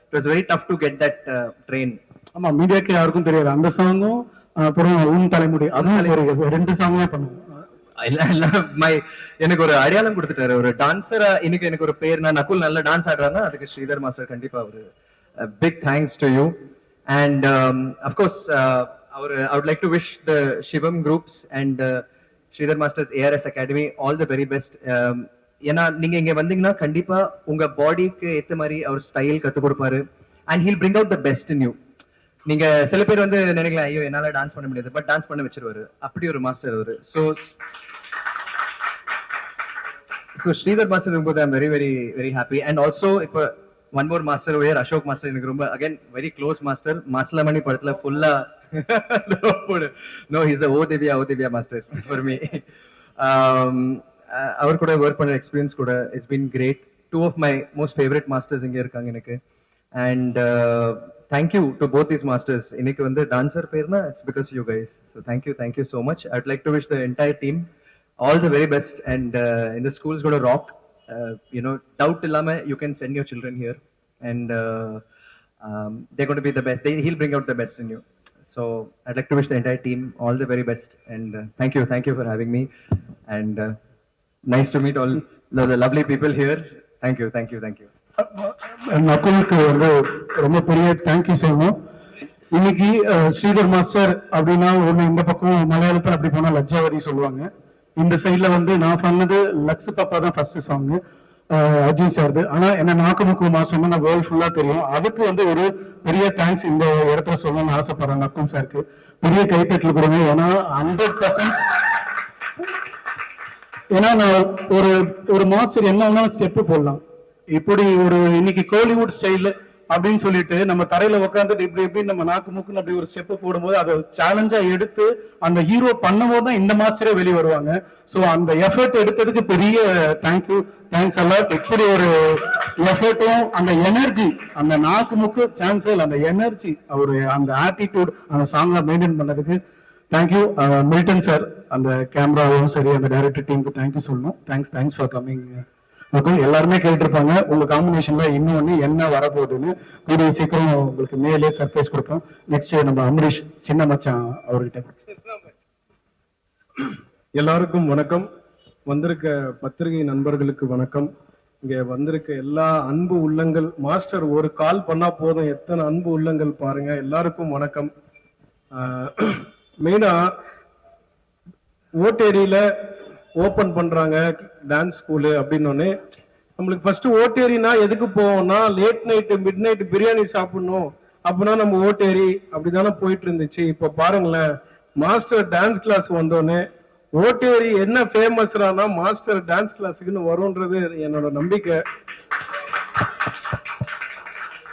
it was very tough to get that train. ஆமா, மீடியாக்கு யாருக்கும் தெரியாது அந்த சாங்கும், அப்புறம் உன் தலைமுடி, அதுவும் 2 சாங்குமே பண்ணுவோம். எனக்கு ஒரு அடையாளம் கொடுத்துட்டாரு ஒரு டான்சரா. இன்னைக்கு எனக்கு ஒரு பேர், நான் நகுல் நல்ல டான்ஸ் ஆடுறாருன்னா அதுக்கு ஸ்ரீதர் மாஸ்டர் கண்டிப்பா அவரு. Big thanks to you. And of course I would like to wish the Shivam groups and Sridhar Masters ARS Academy all the very best. ஏன்னா நீங்க இங்க வந்தீங்கன்னா கண்டிப்பா உங்க பாடிக்கு ஏத்த மாதிரி அவர் ஸ்டைல் கத்து கொடுப்பாரு. and he'll bring out the best in you. நீங்க சில பேர் வந்து நினைக்கலாம் ஐயோ என்னால டான்ஸ் பண்ண முடியாது, பட் டான்ஸ் பண்ண வச்சிருவாரு. அப்படி ஒரு மாஸ்டர் அவரு. ஸோ ஸ்ரீதர் மாஸ்டர் இருக்கும்போது I am very very very happy. And also இப்போ one more master where Ashok master எனக்கு ரொம்ப again very close master. Masilamani படத்துல ஃபுல்லா நோ ஹிஸ் த ஓ தேவியா மாஸ்டர் ஃபார் மீ. அவர் கூட ஒர்க் பண்ண எக்ஸ்பீரியன்ஸ் கூட it's been great. 2 of my most favorite masters இங்க இருக்காங்க எனக்கு. And thank you to both these masters. இன்னைக்கு வந்து டான்சர் பேர்னா it's because you guys. So thank you so much. I would like to wish the entire team all the very best. And in the school's going to rock. Doubt illama you can send your children here, and they're going to be the best. He'll bring out the best in you. So I'd like to wish the entire team all the very best. And thank you for having me. And nice to meet all the lovely people here. Thank you. நகுலுக்கு வந்து ரொம்ப பெரிய thank you சொல்லணும். இன்னைக்கு Sridhar master அப்படின்னா ஒண்ணு இந்த பக்கம் மலையாளத்துல அப்படி போனா லஜ்ஜாவதி சொல்லுவாங்க. இந்த சைட்ல வந்து நான் பண்ணது லக்ஸ் பாப்பா தான் ஃபர்ஸ்ட் சாங் அர்ஜுன் சார்து. ஆனா என்ன நாக்குமுக்கு மாசம் நான் வேர்ல்ட் ஃபுல்லா தெரியும். அதுக்கு வந்து ஒரு பெரிய தேங்க்ஸ் இந்த இடத்துல சொல்லணும்னு ஆசைப்படுறேன் நக்குல் சாருக்கு. பெரிய கைத்தட்டல் கொடுங்க. ஏன்னா 100%, ஏன்னா நான் ஒரு மாஸ்டர் என்ன வேணாலும் ஸ்டெப்பு போடலாம். இப்படி ஒரு இன்னைக்கு கோலிவுட் ஸ்டைல் அப்படின்னு சொல்லிட்டு நம்ம தரையில உட்காந்துட்டு இப்படி நம்ம நாக்கு மூக்குன்னு அப்படி ஒரு ஸ்டெப் போடும்போது அதை சேலஞ்சா எடுத்து அந்த ஹீரோ பண்ணும்போது தான் இந்த மாஸ்டரே வெளியே வருவாங்க. ஸோ அந்த எஃபர்ட் எடுத்ததுக்கு பெரிய தேங்க்ஸ் எல்லாம். இப்படி ஒரு எஃபர்ட்டும் அந்த எனர்ஜி, அந்த நாக்கு மூக்கு சான்ஸ் அந்த எனர்ஜி, அவரு அந்த ஆட்டிடியூட் அந்த சாங்ல மெயின்டைன் பண்ணதுக்கு தேங்க்யூ. மில்டன் சார் அந்த கேமராவும் சரி அந்த டைரக்டர் டீமுக்கு தேங்க்யூ சொல்லணும். Thanks for coming. எல்லாருமே கேட்டிருப்பாங்க உங்க காம்பினேஷன்ல இன்னொன்னு என்ன வரப்போகுதுன்னு. கூடிய சீக்கிரம் உங்களுக்கு மேலே சர்ப்ரைஸ் கொடுப்போம். நெக்ஸ்ட் நம்ம அமரீஷ் சின்ன மச்சான் அவர்கிட்ட. எல்லாருக்கும் வணக்கம். வந்திருக்க பத்திரிகை நண்பர்களுக்கு வணக்கம். இங்க வந்திருக்க எல்லா அன்பு உள்ளங்கள், மாஸ்டர் ஒரு கால் பண்ணா போதும் எத்தனை அன்பு உள்ளங்கள் பாருங்க. எல்லாருக்கும் வணக்கம். மெயினா ஓட்டேரியில ஓபன் பண்றாங்க டான்ஸ் ஸ்கூலு அப்படின்னு நம்மளுக்கு ஃபர்ஸ்ட் ஓட்டேரினா எதுக்கு போவோம்னா late night midnight biryani சாப்பிடணும் அப்படின்னா நம்ம ஓட்டேரி அப்படிதானே போயிட்டு இருந்துச்சு. இப்ப பாருங்களேன், மாஸ்டர் டான்ஸ் கிளாஸ் வந்தோடனே ஓட்டேரி என்ன ஃபேமஸ்னா மாஸ்டர் டான்ஸ் கிளாஸுக்குன்னு வரும்ன்றது என்னோட நம்பிக்கை.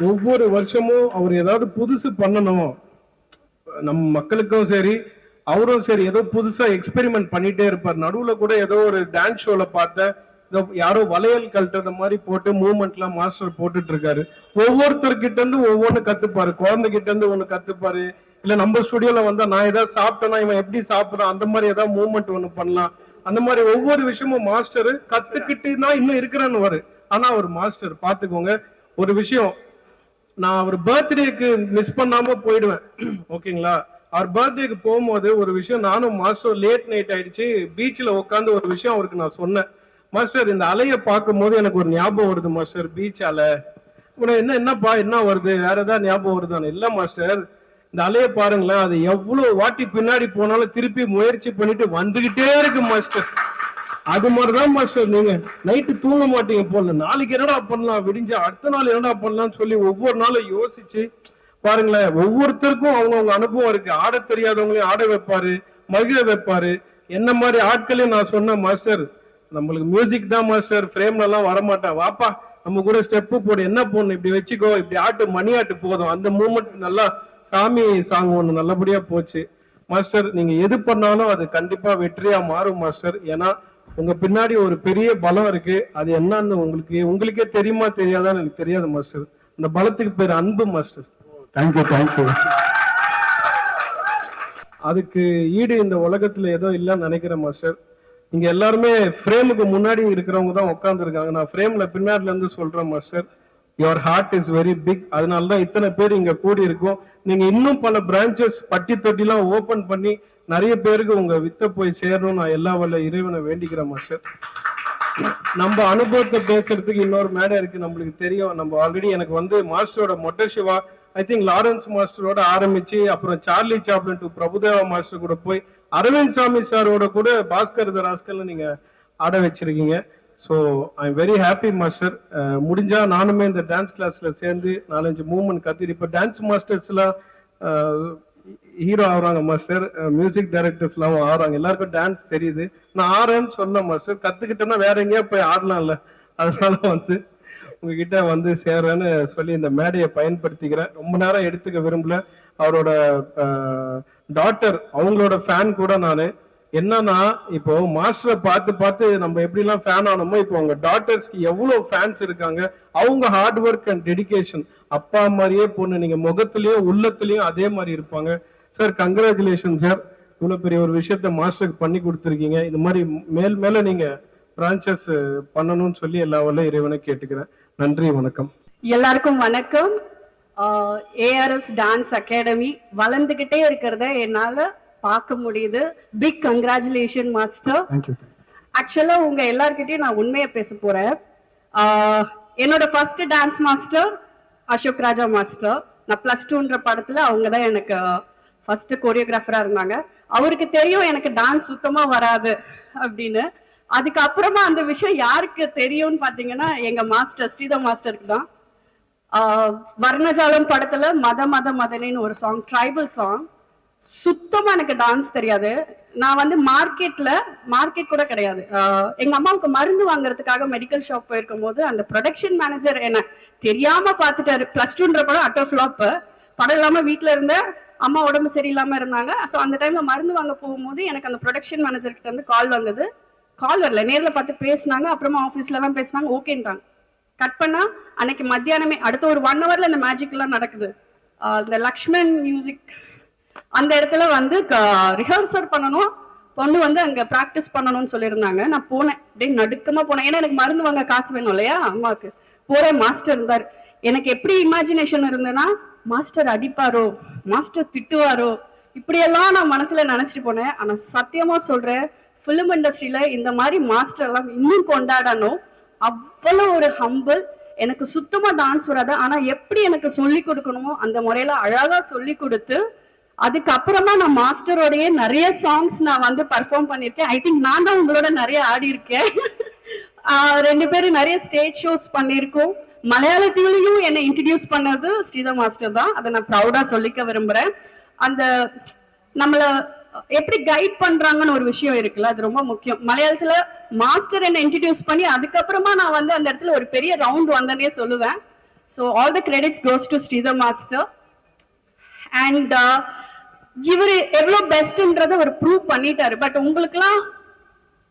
ஒவ்வொரு வருஷமும் அவர் ஏதாவது புதுசு பண்ணணும், நம்ம மக்களுக்கும் சரி அவரும் சரி ஏதோ புதுசா எக்ஸ்பெரிமெண்ட் பண்ணிட்டே இருப்பார். நடுவுல கூட ஏதோ ஒரு டான்ஸ் ஷோல பார்த்தேன், யாரோ வளையல் கழட்டுற மாதிரி போட்டு மூவ்மெண்ட் எல்லாம் மாஸ்டர் போட்டுட்டு இருக்காரு. ஒவ்வொருத்தர்கிட்ட இருந்து ஒவ்வொன்னு கத்துப்பாரு. குழந்தைகிட்ட இருந்து ஒண்ணு கத்துப்பாரு, இல்ல நம்ம ஸ்டுடியோல வந்தா நான் ஏதாவது சாப்பிட்டேன்னா இவன் எப்படி சாப்பிடுறான் அந்த மாதிரி ஏதாவது மூவ்மெண்ட் ஒண்ணு பண்ணலாம். அந்த மாதிரி ஒவ்வொரு விஷயமும் மாஸ்டர் கத்துக்கிட்டுனா இன்னும் இருக்கிறான்னு வரு. ஆனா அவர் மாஸ்டர் பாத்துக்கோங்க ஒரு விஷயம், நான் அவர் பர்த்டேக்கு மிஸ் பண்ணாம போயிடுவேன். ஓகேங்களா, அவர் பர்த்டேக்கு போகும்போது ஒரு விஷயம், நானும் மாஸ்டர் லேட் நைட் ஆயிடுச்சு, பீச்ல உட்காந்து ஒரு விஷயம் அவருக்கு நான் சொன்னேன். மாஸ்டர் இந்த அலைய பார்க்கும் போது எனக்கு ஒரு ஞாபகம் வருது மாஸ்டர், பீச் அலை. என்னப்பா என்ன வருது, வேற ஏதாவது ஞாபகம் வருதானே? இல்ல மாஸ்டர், இந்த அலைய பாருங்களேன், அது எவ்வளவு வாட்டி பின்னாடி போனாலும் திருப்பி முயற்சி பண்ணிட்டு வந்துகிட்டே இருக்கு மாஸ்டர். அது மாதிரிதான் மாஸ்டர் நீங்க நைட்டு தூங்க மாட்டீங்க போல, நாளைக்கு என்னடா பண்ணலாம், விடிஞ்சா அடுத்த நாள் என்னடா பண்ணலாம்னு சொல்லி ஒவ்வொரு நாளும் யோசிச்சு பாருங்களேன். ஒவ்வொருத்தருக்கும் அவங்கவுங்க அனுபவம் இருக்கு. ஆட தெரியாதவங்களையும் ஆட வைப்பாரு, மகிழ வைப்பாரு. என்ன மாதிரி ஆட்களையும் நான் சொன்ன மாஸ்டர், நம்மளுக்கு மியூசிக் தான் மாஸ்டர், ஃப்ரேம்ல எல்லாம் வரமாட்டேன், வாப்பா நம்ம கூட ஸ்டெப்பு போடு, என்ன போடணும் இப்படி வச்சுக்கோ, இப்படி ஆட்டு மணி ஆட்டு போதும். அந்த மூமெண்ட் நல்லா சாமி சாங் ஒண்ணு நல்லபடியா போச்சு மாஸ்டர். நீங்க எது பண்ணாலும் அது கண்டிப்பா வெற்றியா மாறும் மாஸ்டர். ஏன்னா உங்க பின்னாடி ஒரு பெரிய பலம் இருக்கு. அது என்னன்னு உங்களுக்கே தெரியுமா தெரியாதான்னு எனக்கு தெரியாது மாஸ்டர். அந்த பலத்துக்கு பேர் அன்பு மாஸ்டர். Thank you thank you. அதுக்கு ஈடு இந்த உலகத்துல ஏதோ இல்லைன்னு நினைக்கிறேன் மாஸ்டர். இங்க எல்லாருமே ஃப்ரேமுக்கு முன்னாடி இருக்கிறவங்க தான் உட்கார்ந்து இருக்காங்க. நான் ஃப்ரேம்ல பின்னாடில இருந்து சொல்றேன் master, your heart is very big. அதனாலதான் இத்தனை பேர் இங்க கூடி இருக்கும். நீங்க இன்னும் பல பிரான்ச்சஸ் பட்டி தொட்டிலாம் ஓபன் பண்ணி நிறைய பேருக்கு உங்க வித்த போய் சேரணும் நான் எல்லா வல்ல இறைவனை வேண்டிக்கிறேன் மாஸ்டர். நம்ம அனுபவத்தை பேசுறதுக்கு இன்னொரு மேடை இருக்கு, நம்மளுக்கு தெரியும். நம்ம ஆல்ரெடி எனக்கு வந்து மாஸ்டரோட மொட்டை சிவா, ஐ திங்க் லாரன்ஸ் மாஸ்டரோட ஆரம்பிச்சு அப்புறம் Charlie Chaplin to Prabhudeva master கூட போய் அரவிந்த் சாமி சாரோட கூட பாஸ்கர் ராஸ்கல்ல நீங்க ஆட வச்சிருக்கீங்க. So I am very happy master. முடிஞ்சா நானுமே இந்த டான்ஸ் கிளாஸ்ல சேர்ந்து 4-5 மூவ்மெண்ட் கத்துட்டு, இப்போ டான்ஸ் மாஸ்டர்ஸ் எல்லாம் ஹீரோ ஆகுறாங்க மாஸ்டர், மியூசிக் டைரக்டர்ஸ் எல்லாம் ஆடுறாங்க, எல்லாருக்கும் டான்ஸ் தெரியுது. நான் ஆடுறேன்னு சொன்னேன் மாஸ்டர், கத்துக்கிட்டேன்னா வேற எங்கேயா போய் ஆடலாம்ல, அதனால வந்து உங்ககிட்ட வந்து சேர்றேன்னு சொல்லி இந்த மேடையை பயன்படுத்திக்கிறேன். ரொம்ப நேரம் எடுத்துக்க விரும்பல. அவரோட டாட்டர் அவங்களோட ஃபேன் கூட நானு. என்னன்னா இப்போ மாஸ்டரை பார்த்து பார்த்து நம்ம எப்படி எல்லாம் ஃபேன் ஆனோமோ, இப்போ அவங்க டாட்டர்ஸ்க்கு எவ்வளவு ஃபேன்ஸ் இருக்காங்க. அவங்க ஹார்ட் ஒர்க் அண்ட் டெடிகேஷன், அப்பா மாதிரியே பொண்ணு, நீங்க முகத்திலயும் உள்ளத்திலயும் அதே மாதிரி இருப்பாங்க. சார் கங்க்ராச்சுலேஷன் சார், இவ்வளவு பெரிய ஒரு விஷயத்த மாஸ்டருக்கு பண்ணி கொடுத்துருக்கீங்க. இது மாதிரி மேல நீங்க பிரான்ச்சஸ் பண்ணணும்னு சொல்லி எல்லா வல்ல இறைவனை கேட்டுக்கிறேன். நன்றி, வணக்கம். எல்லாருக்கும் வணக்கம். ஏஆர்எஸ் டான்ஸ் அகாடமி வளர்ந்துகிட்டே இருக்கிறத என்னால பார்க்க முடியுது. Big congratulation master. ஆக்சுவலா உங்க எல்லார்கிட்டயும் நான் உண்மையை பேச போறேன். என்னோட first dance master Ashok Raja master. நான் +2ன்ற படத்துல அவங்க தான் எனக்கு ஃபர்ஸ்ட் கோரியோகிராஃபரா இருந்தாங்க. அவருக்கு தெரியும் எனக்கு டான்ஸ் சுத்தமா வராது அப்படின்னு. அதுக்கப்புறமா அந்த விஷயம் யாருக்கு தெரியும்னு பாத்தீங்கன்னா எங்க மாஸ்டர் ஸ்ரீதர் மாஸ்டருக்கு தான். வர்ணஜாலம் படத்துல மத மத மதனின்னு ஒரு சாங், ட்ரைபல் சாங், சுத்தமா எனக்கு டான்ஸ் தெரியாது. நான் வந்து மார்க்கெட் கூட கிடையாது, எங்க அம்மாவுக்கு மருந்து வாங்குறதுக்காக மெடிக்கல் ஷாப் போயிருக்கும் போது அந்த ப்ரொடக்ஷன் மேனேஜர் என்ன தெரியாம பாத்துட்டாரு. +2ன்ற படம் அட்டர் ஃபிளாப், படம் இல்லாம வீட்டுல இருந்த அம்மா உடம்பு சரியில்லாம இருந்தாங்க. ஸோ அந்த டைம்ல மருந்து வாங்க போகும்போது எனக்கு அந்த ப்ரொடக்ஷன் மேனேஜர் கிட்ட இருந்து கால் வந்தது. கால் வரல, நேர்ல பார்த்து பேசினாங்க. அப்புறமா ஆஃபீஸ்ல தான் பேசினாங்க, ஓகேன்ட்டாங்க. கட் பண்ணா அன்னைக்கு மத்தியானமே அடுத்த ஒரு 1 ஹவர்ல அந்த மேஜிக் எல்லாம் நடக்குது. இந்த லக்ஷ்மன் மியூசிக் அந்த இடத்துல வந்து ரிஹர்சல் பண்ணணும், பொண்ணு வந்து அங்க பிராக்டிஸ் பண்ணணும்னு சொல்லியிருந்தாங்க. நான் போனேன், அப்படியே நடுக்கமா போனேன். ஏன்னா எனக்கு மருந்து வாங்க காசு வேணும் இல்லையா அம்மாவுக்கு. போறேன், மாஸ்டர் இருந்தாரு. எனக்கு எப்படி இமேஜினேஷன் இருந்ததுன்னா மாஸ்டர் அடிப்பாரோ, மாஸ்டர் திட்டுவாரோ, இப்படியெல்லாம் நான் மனசுல நினைச்சிட்டு போனேன். ஆனா சத்தியமா சொல்றேன், பிலிம் இண்டஸ்ட்ரியில இந்த மாதிரி மாஸ்டர் எல்லாம் இன்னும் கொண்டாடணும். அவ்வளவு ஒரு ஹம்பிள். எனக்கு சுத்தமா டான்ஸ் வராது, ஆனா எப்படி எனக்கு சொல்லி கொடுக்கணுமோ அந்த முறையில அழகா சொல்லி கொடுத்து, அதுக்கப்புறமா நான் மாஸ்டரோடய நிறைய சாங்ஸ் நான் வந்து பர்ஃபார்ம் பண்ணிருக்கேன். ஐ திங்க் நான் தான் உங்களோட நிறைய ஆடி இருக்கேன். 2 பேரும் நிறைய ஸ்டேஜ் ஷோஸ் பண்ணியிருக்கோம். மலையாளத்திலையும் என்னை இன்ட்ரடியூஸ் பண்ணது ஸ்ரீதர் மாஸ்டர் தான். அதை நான் ப்ரௌடா சொல்லிக்க விரும்புறேன். அந்த நம்மள எப்படி கைட் பண்றாங்கன்னு ஒரு விஷயம் இருக்குல்ல, அது ரொம்ப முக்கியம். மலையாளத்துல மாஸ்டர் என்ன இன்ட்ரடியூஸ் பண்ணி அதுக்கப்புறமா நான் வந்து அந்த இடத்துல ஒரு பெரிய ரவுண்ட் வந்தனே சொல்லுவேன். So all the credits goes to Sridhar master. And இவரு எவ்வளவு பெஸ்ட்ன்றத ஒரு ப்ரூவ் பண்ணிட்டாரு. பட் உங்களுக்குலாம்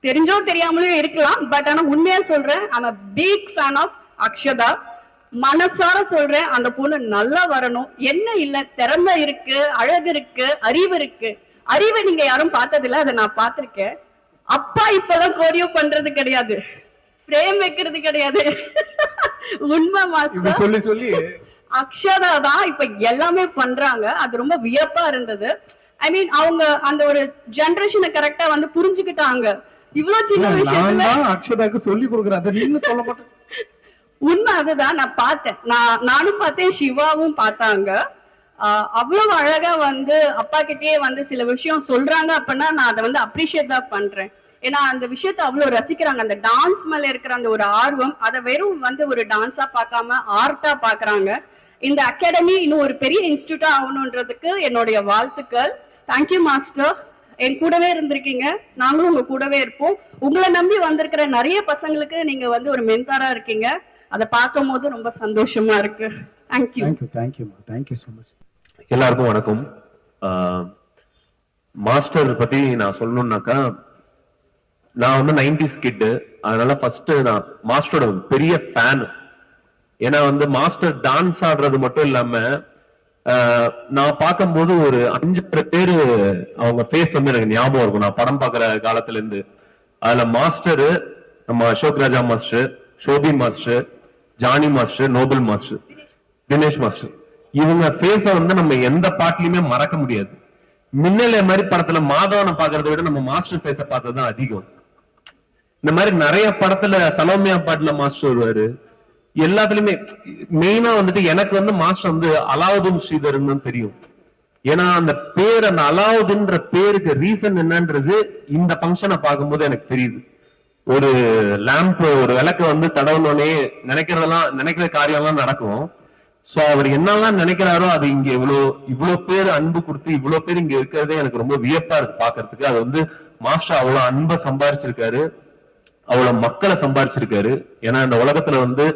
தெரிஞ்சோ தெரியாமலே இருக்கலாம், பட் ஆனா உண்மையா சொல்றேன், I'm a big fan of Akshata. மனசார சொல்றேன், அந்த பொண்ணு நல்லா வரணும். என்ன இல்ல, திறமை இருக்கு, அழகு இருக்கு, அறிவு இருக்கு. அறிவை நீங்க யாரும் பார்த்ததில்ல, அதை நான் பார்த்திருக்கேன். அப்பா இப்பெல்லாம் கோரியோ பண்றது கிடையாது, பிரேம் வைக்கிறது கிடையாது. உண்மை மாஸ்டர் சொல்லி சொல்லி அக்ஷதா தான் இப்ப எல்லாமே பண்றாங்க. அது ரொம்ப வியப்பா இருந்தது. ஐ மீன் அவங்க அந்த ஒரு ஜெனரேஷனை கரெக்டா வந்து புரிஞ்சுக்கிட்டாங்க. இவ்வளவு சின்ன விஷயத்துல அக்ஷதாக்கு சொல்லி கொடுக்குறேன், அதை நீங்க சொல்ல மாட்டேன். உண்மை அதுதான். நான் பார்த்தேன், நானும் பார்த்தேன், சிவாவும் பார்த்தாங்க. அவ்வளவு அழகா வந்து அப்பா கிட்டயே வந்து சில விஷயம் சொல்றாங்க அப்படின்னா நான் அதை வந்து அப்ரிஷியேட் தான் பண்றேன். ஏன்னா அந்த விஷயத்த அவ்வளவு ரசிக்கிறாங்க. அந்த டான்ஸ் மேல இருக்கிற அந்த ஒரு ஆர்வம், அதை வெறும் வந்து ஒரு டான்ஸா பார்க்காம ஆர்ட்டா பாக்குறாங்க. இந்த அகாடமி இன்னும் ஒரு பெரிய இன்ஸ்டிடியூட்டா ஆகணுன்றதுக்கு என்னுடைய வாழ்த்துக்கள். தேங்க்யூ மாஸ்டர், என் கூடவே இருந்திருக்கீங்க, நாங்களும் உங்க கூடவே இருப்போம். உங்களை நம்பி வந்திருக்கிற நிறைய பசங்களுக்கு நீங்க வந்து ஒரு மென்டாரா இருக்கீங்க. அதை பார்க்கும் போது ரொம்ப சந்தோஷமா இருக்கு. தேங்க்யூ. Thank you so much. எல்லாருக்கும் வணக்கம். மாஸ்டர் பத்தி நான் சொல்லணும்னாக்கா, நான் வந்து 90s கிட். அதனால ஃபர்ஸ்ட் நான் மாஸ்டரோட பெரிய ஃபேன். ஏன்னா வந்து மாஸ்டர் டான்ஸ் ஆடுறது மட்டும் இல்லாம நான் பார்க்கும்போது ஒரு 5 பேரு அவங்க ஃபேஸ் வந்து எனக்கு ஞாபகம் இருக்கும், நான் படம் பார்க்குற காலத்துல இருந்து. அதுல மாஸ்டரு, நம்ம Ashok Raja master, Shobi master, Johnny master, Noble master, Dinesh master, இவங்க ஃபேஸ வந்து நம்ம எந்த பாட்டுலயுமே மறக்க முடியாது. மின்னலே மாதிரி படத்துல மாதவனை பாக்குறத விட நம்ம மாஸ்டர் ஃபேஸ பார்த்ததுதான் அதிகம். இந்த மாதிரி நிறைய படத்துல சலோமியா பாட்டுல மாஸ்டர் வருவாரு. எல்லாத்துலயுமே மெயினா வந்துட்டு எனக்கு வந்து மாஸ்டர் வந்து அலாவுதீன் ஸ்ரீதர்னு தெரியும். ஏன்னா அந்த பேர், அந்த அலாவுதீன்ற பேருக்கு ரீசன் என்னன்றது இந்த ஃபங்க்ஷனை பார்க்கும்போது எனக்கு தெரியுது. ஒரு லேம்ப், ஒரு விளக்கு வந்து தடவுனோடனே நினைக்கிற காரியம் எல்லாம் நடக்கும். சோ அவர் என்னெல்லாம் நினைக்கிறாரோ அது இங்க இவ்வளவு பேர் அன்பு கொடுத்து இவ்வளவு பேர் இங்க இருக்கிறதே எனக்கு ரொம்ப வியப்பா இருக்கு பாக்குறதுக்கு. அது வந்து மாஸ்டர் அவ்வளவு அன்பை சம்பாரிச்சிருக்காரு, அவ்வளவு மக்களை சம்பாரிச்சிருக்காரு. ஏன்னா இந்த உலகத்துல வந்து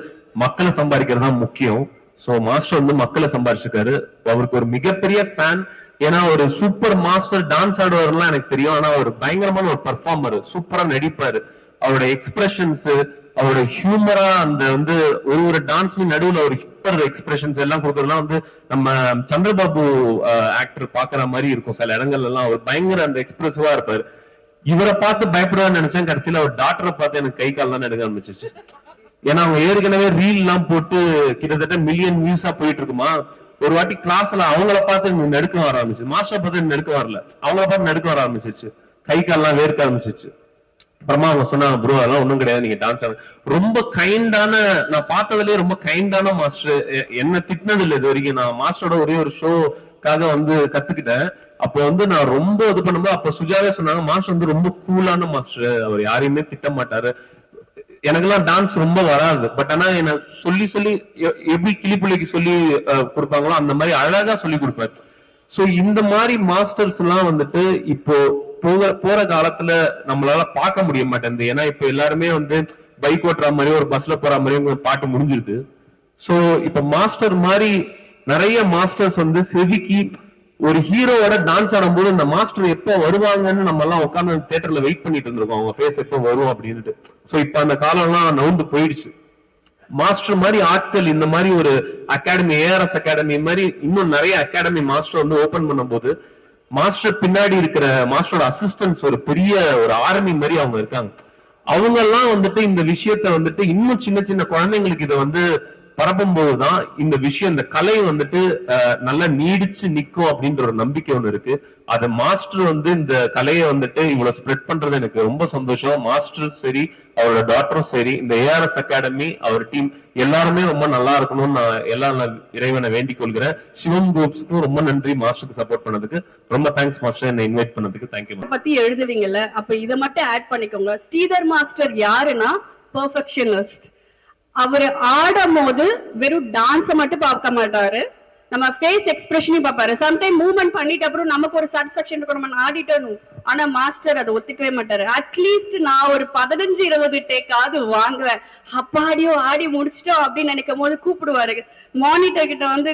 மக்களை சம்பாதிக்கிறது தான் முக்கியம். சோ மாஸ்டர் வந்து மக்களை சம்பாதிச்சிருக்காரு. அவருக்கு ஒரு மிகப்பெரிய ஃபேன். ஏன்னா ஒரு சூப்பர் மாஸ்டர் டான்ஸ் ஆடுவார்லாம் எனக்கு தெரியும். ஆனா அவர் பயங்கரமான ஒரு பர்ஃபார்மர், சூப்பரா நடிப்பாரு. அவரோட எக்ஸ்பிரஷன்ஸ், அவரோட ஹியூமரா, அந்த வந்து ஒரு டான்ஸ்லயும் நடுவுல ஒரு ஹியூமர் எக்ஸ்பிரஷன்ஸ் எல்லாம் கொடுக்கறதுலாம் வந்து நம்ம சந்திரபாபு ஆக்டர் பாக்குற மாதிரி இருக்கும். சில இடங்கள்ல எல்லாம் அவர் பயங்கர அந்த எக்ஸ்பிரசிவா இருப்பாரு. இவரை பார்த்து பயப்படுவான்னு நினைச்சேன். கடைசியில அவர் டாக்டரை பார்த்து எனக்கு கை கால் தான் எடுக்க ஆரம்பிச்சிச்சு. ஏன்னா அவங்க ஏற்கனவே ரீல் எல்லாம் போட்டு கிட்டத்தட்ட மில்லியன் வியூஸா போயிட்டு இருக்குமா. ஒரு வாட்டி கிளாஸ்ல அவங்கள பார்த்து நடுக்க வர ஆரம்பிச்சு, மாஸ்டர் பார்த்து நடுக்க வரல, அவங்கள பார்த்து நடுக்க வர ஆரம்பிச்சிச்சு, கை கால்லாம் வேர்க்க ஆரம்பிச்சிச்சு. அப்புறமா அவங்க சொன்னாங்க, ப்ரோ அதெல்லாம் ஒண்ணும் கிடையாது, நீங்க டான்ஸ் ரொம்ப கைண்டான, நான் பார்த்ததுலயே ரொம்ப கைண்டான மாஸ்டர். என்ன திட்டினது இல்லை இது வரைக்கும். நான் மாஸ்டரோட ஒரே ஒரு ஷோக்காக வந்து கத்துக்கிட்டேன். அப்போ வந்து நான் ரொம்ப இது பண்ணும்போது அப்ப சுஜாவே சொன்னாங்க, மாஸ்டர் வந்து ரொம்ப கூலான மாஸ்டர், அவர் யாரையுமே திட்ட மாட்டாரு. எனக்கெல்லாம் டான்ஸ் ரொம்ப வராது, பட் ஆனா என்ன சொல்லி சொல்லி எப்படி கிளிப்புள்ளிக்கு சொல்லி கொடுப்பாங்களோ அந்த மாதிரி அழகா சொல்லி கொடுப்பாரு. சோ இந்த மாதிரி மாஸ்டர்ஸ் எல்லாம் வந்துட்டு இப்போ போற காலத்துல நம்மளால பார்க்க முடிய மாட்டேங்குது. ஏன்னா இப்ப எல்லாருமே வந்து பைக் ஓட்டுற மாதிரி, ஒரு பஸ்ல போற மாதிரி பாட்டு முடிஞ்சிருது. சோ இப்ப மாஸ்டர் மாதிரி நிறைய மாஸ்டர்ஸ் வந்து செதுக்கி ஒரு ஹீரோவோட டான்ஸ் ஆடும்போது இந்த மாஸ்டர் எப்போ வருவாங்கன்னு நம்ம எல்லாம் உட்காந்து தியேட்டர்ல வெயிட் பண்ணிட்டு இருந்திருக்கோம், அவங்க ஃபேஸ் எப்போ வரும் அப்படின்ட்டு. சோ இப்ப அந்த காலம் எல்லாம் நவுந்து போயிடுச்சு. மாஸ்டர் மாதிரி ஆட்கள் இந்த மாதிரி ஒரு அகாடமி, ஏஆர்எஸ் அகாடமி மாதிரி இன்னும் நிறைய அகாடமி மாஸ்டர் வந்து ஓபன் பண்ணும் போது மாஸ்டர் பின்னாடி இருக்கிற மாஸ்டரோட அசிஸ்டன்ஸ் ஒரு பெரிய ஒரு ஆர்மி மாதிரி அவங்க இருக்காங்க. அவங்க எல்லாம் வந்துட்டு இந்த விஷயத்த வந்துட்டு இன்னும் சின்ன சின்ன குழந்தைங்களுக்கு இதை வந்து பரப்பும் போதுதான் இந்த விஷயம், இந்த கலை வந்துட்டு நல்லா நீடிச்சு நிக்கும் அப்படின்ற ஒரு நம்பிக்கை ஒண்ணு இருக்கு. அது மாஸ்டர் வந்து இந்த கலையை வந்துட்டு இவ்வளவு ஸ்ப்ரெட் பண்றது எனக்கு ரொம்ப சந்தோஷம். மாஸ்டரும் சரி, அவரோட டாக்டரும் சரி, இந்த ஏஆர்எஸ் அகாடமி, அவர் டீம் எல்லாருமே ரொம்ப நல்லா இருக்கணும்னு நான் இறைவனை வேண்டிக் கொள்கிறேன். சிவம் குரூப்ஸ்க்கும் ரொம்ப நன்றி, மாஸ்டருக்கு சப்போர்ட் பண்ணதுக்கு ரொம்ப தேங்க்ஸ் மாஸ்டர், என்னை இன்வைட் பண்ணதுக்கு. தேங்க்யூ. பத்தி எழுதுவீங்கல்ல, அப்ப இதை மட்டும் ஆட் பண்ணிக்கோங்க. ஸ்ரீதர் மாஸ்டர் யாருன்னா பெர்ஃபெக்ஷனிஸ்ட். அவரு ஆடும் போது வெறும் டான்ஸ மட்டும் பார்க்க மாட்டாரு, நம்ம ஃபேஸ் எக்ஸ்பிரஷனையும் பார்ப்பாரு. சம்டைம் மூவ்மெண்ட் பண்ணிட்டு அப்புறம் நமக்கு ஒரு சாட்டிஸ்பாக்சன் இருக்கும், நம்ம ஆடிட்டணும். ஆனா மாஸ்டர் அதை ஒத்துக்கவே மாட்டாரு. அட்லீஸ்ட் நான் ஒரு 15-20 டேக்காவது வாங்குவேன். அப்பாடியோ ஆடி முடிச்சிட்டோம் அப்படின்னு நினைக்கும் போது கூப்பிடுவாரு. மானிட்டர் கிட்ட வந்து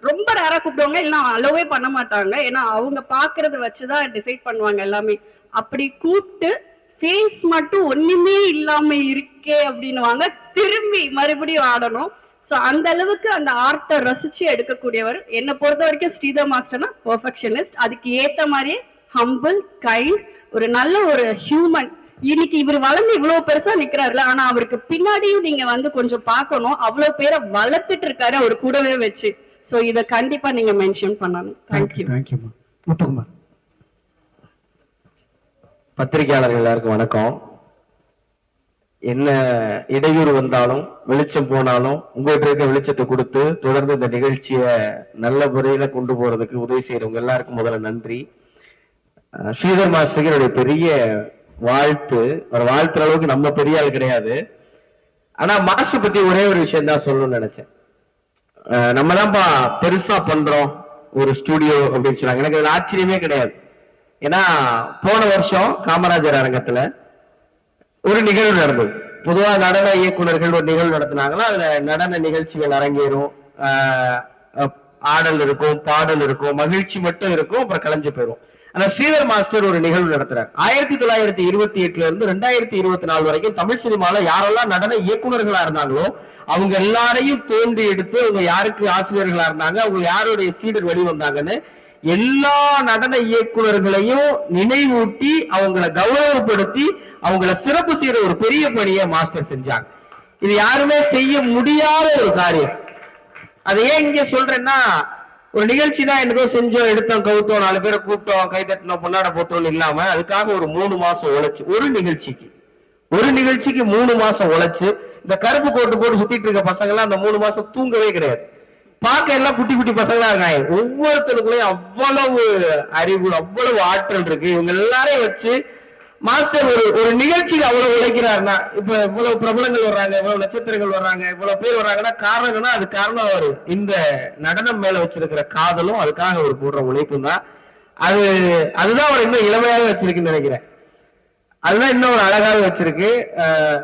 ரொம்ப ரேரா கூப்பிடுவாங்க, இல்லைன்னா அலோவே பண்ண மாட்டாங்க. ஏன்னா அவங்க பாக்குறத வச்சுதான் டிசைட் பண்ணுவாங்க எல்லாமே. அப்படி கூப்பிட்டு ஃபேஸ் மட்டும் ஒண்ணுமே இல்லாம இருக்கே அப்படின்னுவாங்க, திரும்பி மறுபடியும் ஆடணும். சோ அந்த அளவுக்கு அந்த ஆர்ட்டை ரசிச்சு எடுக்கக்கூடியவர். என்னை பொறுத்த வரைக்கும் ஸ்ரீதர் மாஸ்டர்னா பெர்ஃபெக்ஷனிஸ்ட். அதுக்கு ஏத்த மாதிரியே ஹம்பிள், கைண்ட், ஒரு நல்ல ஒரு ஹியூமன். இன்னைக்கு இவர் வளர்ந்து இவ்வளவு பெருசா நிக்கிறாருல, ஆனா அவருக்கு பின்னாடியும் நீங்க வந்து கொஞ்சம் பார்க்கணும். அவ்வளவு பேரை வளர்த்துட்டு இருக்காரு அவர் கூடவே வச்சு. சோ இத கண்டிப்பா நீங்க மென்ஷன் பண்ணணும். தேங்க்யூ. தேங்க்யூ முத்துக்குமார். பத்திரிகையாளர்கள் எல்லாருக்கும் வணக்கம். என்ன இடையூறு வந்தாலும் வெளிச்சம் போனாலும் உங்ககிட்ட இருக்க வெளிச்சத்தை கொடுத்து தொடர்ந்து இந்த நிகழ்ச்சியை நல்ல முறையில கொண்டு போறதுக்கு உதவி செய்யறவங்க எல்லாருக்கும் முதல்ல நன்றி. ஸ்ரீதர் மாஸ்டருக்கு என்னுடைய பெரிய வாழ்த்து. ஒரு வாழ்த்துற அளவுக்கு நம்ம பெரிய ஆள் கிடையாது. ஆனா மாஸ்டர் பத்தி ஒரே ஒரு விஷயம் தான் சொல்லணும்னு நினைச்சேன். நம்ம தான்ப்பா பெருசா பண்றோம் ஒரு ஸ்டுடியோ அப்படின்னு சொன்னாங்க. எனக்கு அது ஆச்சரியமே கிடையாது. ஏன்னா போன வருஷம் காமராஜர் அரங்கத்துல ஒரு நிகழ்வு நடந்தது. பொதுவா நடன இயக்குநர்கள் ஒரு நிகழ்வு நடத்தினாங்களா, அதுல நடன நிகழ்ச்சிகள் அரங்கேறும், ஆடல் இருக்கும், பாடல் இருக்கும், மகிழ்ச்சி மட்டும் இருக்கும், அப்புறம் கலைஞ்சு போயிடும். ஆனா ஸ்ரீதர் மாஸ்டர் ஒரு நிகழ்வு நடத்துறாரு. 1928 இருந்து 2024 வரைக்கும் தமிழ் சினிமால யாரெல்லாம் நடன இயக்குநர்களா இருந்தாங்களோ அவங்க எல்லாரையும் தோண்டி எடுத்து அவங்க யாருக்கு ஆசிரியர்களா இருந்தாங்க, அவங்க யாருடைய சீடர் வெளிவந்தாங்கன்னு எல்லா நடன இயக்குநர்களையும் நினைவூட்டி அவங்களை கௌரவப்படுத்தி அவங்கள சிறப்பு செய்யற ஒரு பெரிய பணியை மாஸ்டர் செஞ்சாங்க. இது யாருமே செய்ய முடியாத ஒரு காரியம். அதை ஏன் இங்க சொல்றேன்னா, ஒரு நிகழ்ச்சி தான் என்னதோ செஞ்சோம், எடுத்தோம், கவுத்தோம், 4 பேரை கூப்பிட்டோம், கை தட்டினோம், பொன்னாட போட்டோம்னு இல்லாம அதுக்காக ஒரு 3 மாசம் உழைச்சு, ஒரு நிகழ்ச்சிக்கு 3 மாசம் உழைச்சு இந்த கருப்பு கோட்டு போட்டு சுத்திட்டு இருக்க பசங்க எல்லாம் அந்த 3 மாசம் தூங்கவே கிடையாது. பார்க்க எல்லாம் குட்டி குட்டி பசங்களா இருக்காங்க. ஒவ்வொருத்தருக்குள்ளயும் அவ்வளவு அறிவு, அவ்வளவு ஆற்றல் இருக்கு. இவங்க எல்லாரையும் வச்சு மாஸ்டர் ஒரு நிகழ்ச்சிக்கு அவ்வளவு உழைக்கிறாருன்னா, இப்ப இவ்வளவு பிரபலங்கள் வர்றாங்க, இவ்வளவு நட்சத்திரங்கள் வர்றாங்க, இவ்வளவு பேர் வர்றாங்கன்னா காரணம்னா அது காரணம் அவரு இந்த நடனம் மேல வச்சிருக்கிற காதலும் அதுக்காக அவர் போடுற உழைப்பும் தான். அதுதான் அவர் இன்னும் இளமையாக வச்சிருக்குன்னு நினைக்கிறேன். அதுதான் இன்னும் ஒரு அழகாக வச்சிருக்கு.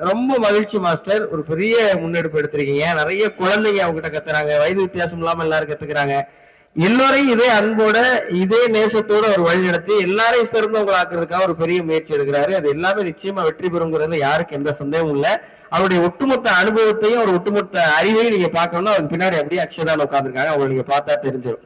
ரொம்ப மகிழ்ச்சி மாஸ்டர், ஒரு பெரிய முன்னெடுப்பு எடுத்திருக்கீங்க. நிறைய குழந்தைங்க அவங்ககிட்ட கத்துறாங்க, வயது வித்தியாசம் இல்லாம எல்லாரும் கத்துக்கிறாங்க. எல்லோரையும் இதே அன்போட இதே நேசத்தோட ஒரு வழி நடத்தி எல்லாரையும் சிறந்தவங்களை ஆக்குறதுக்காக ஒரு பெரிய முயற்சி எடுக்கிறாரு. அது எல்லாமே நிச்சயமா வெற்றி பெறுங்கிறது யாருக்கு எந்த சந்தேகமும் இல்லை. அவருடைய ஒட்டுமொத்த அனுபவத்தையும் ஒரு ஒட்டுமொத்த அறிவையும் நீங்க பார்க்கணும்னா அதுக்கு பின்னாடி அப்படியே அக்ஷதான் உட்காந்துருக்காங்க, அவங்களை நீங்க பார்த்தா தெரிஞ்சிடும்.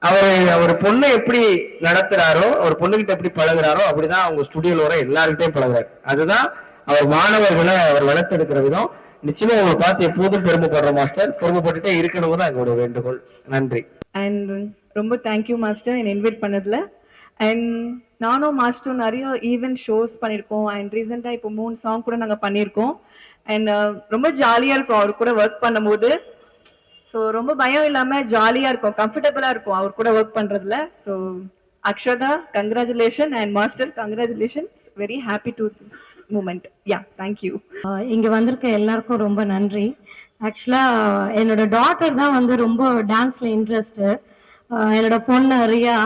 அவர் பொண்ணை எப்படி நடத்துறாரோ, அவர் பொண்ணுகிட்ட எப்படி பழகுறாரோ அப்படிதான் அவங்க ஸ்டுடியோல வர எல்லாருக்கிட்டையும் பழகுறாரு. அதுதான் அவர் மாணவர்களை அவர் வளர்த்தெடுக்கிற விதம். நிச்சயமா உங்களை பார்த்து எப்போதும் பெருமைப்படுற மாஸ்டர், பெருமைப்பட்டுட்டே இருக்கணும் தான் எங்களுடைய வேண்டுகோள். நன்றி. அண்ட் ரொம்ப தேங்க்யூ மாஸ்டர் என்னை இன்வைட் பண்ணதுல. அண்ட் நானும் மாஸ்டர் நிறைய ஈவென்ட் ஷோஸ் பண்ணியிருக்கோம். அண்ட் ரீசெண்டாக இப்போ 3 சாங் கூட நாங்கள் பண்ணியிருக்கோம். அண்ட் ரொம்ப ஜாலியாக இருக்கும் அவர் கூட ஒர்க் பண்ணும்போது. ஸோ ரொம்ப பயம் இல்லாமல் ஜாலியாக இருக்கும், கம்ஃபர்டபுளாக இருக்கும் அவர் கூட ஒர்க் பண்ணுறதுல. So Akshata congratulation and master congratulations. Very happy to this moment. Yeah thank you. இங்கே வந்திருக்க எல்லாருக்கும் ரொம்ப நன்றி. ஆக்சுவலாக என்னோட டாட்டர் தான் வந்து ரொம்ப டான்ஸில் இன்ட்ரெஸ்ட்டு. என்னோட பொண்ணு ரியா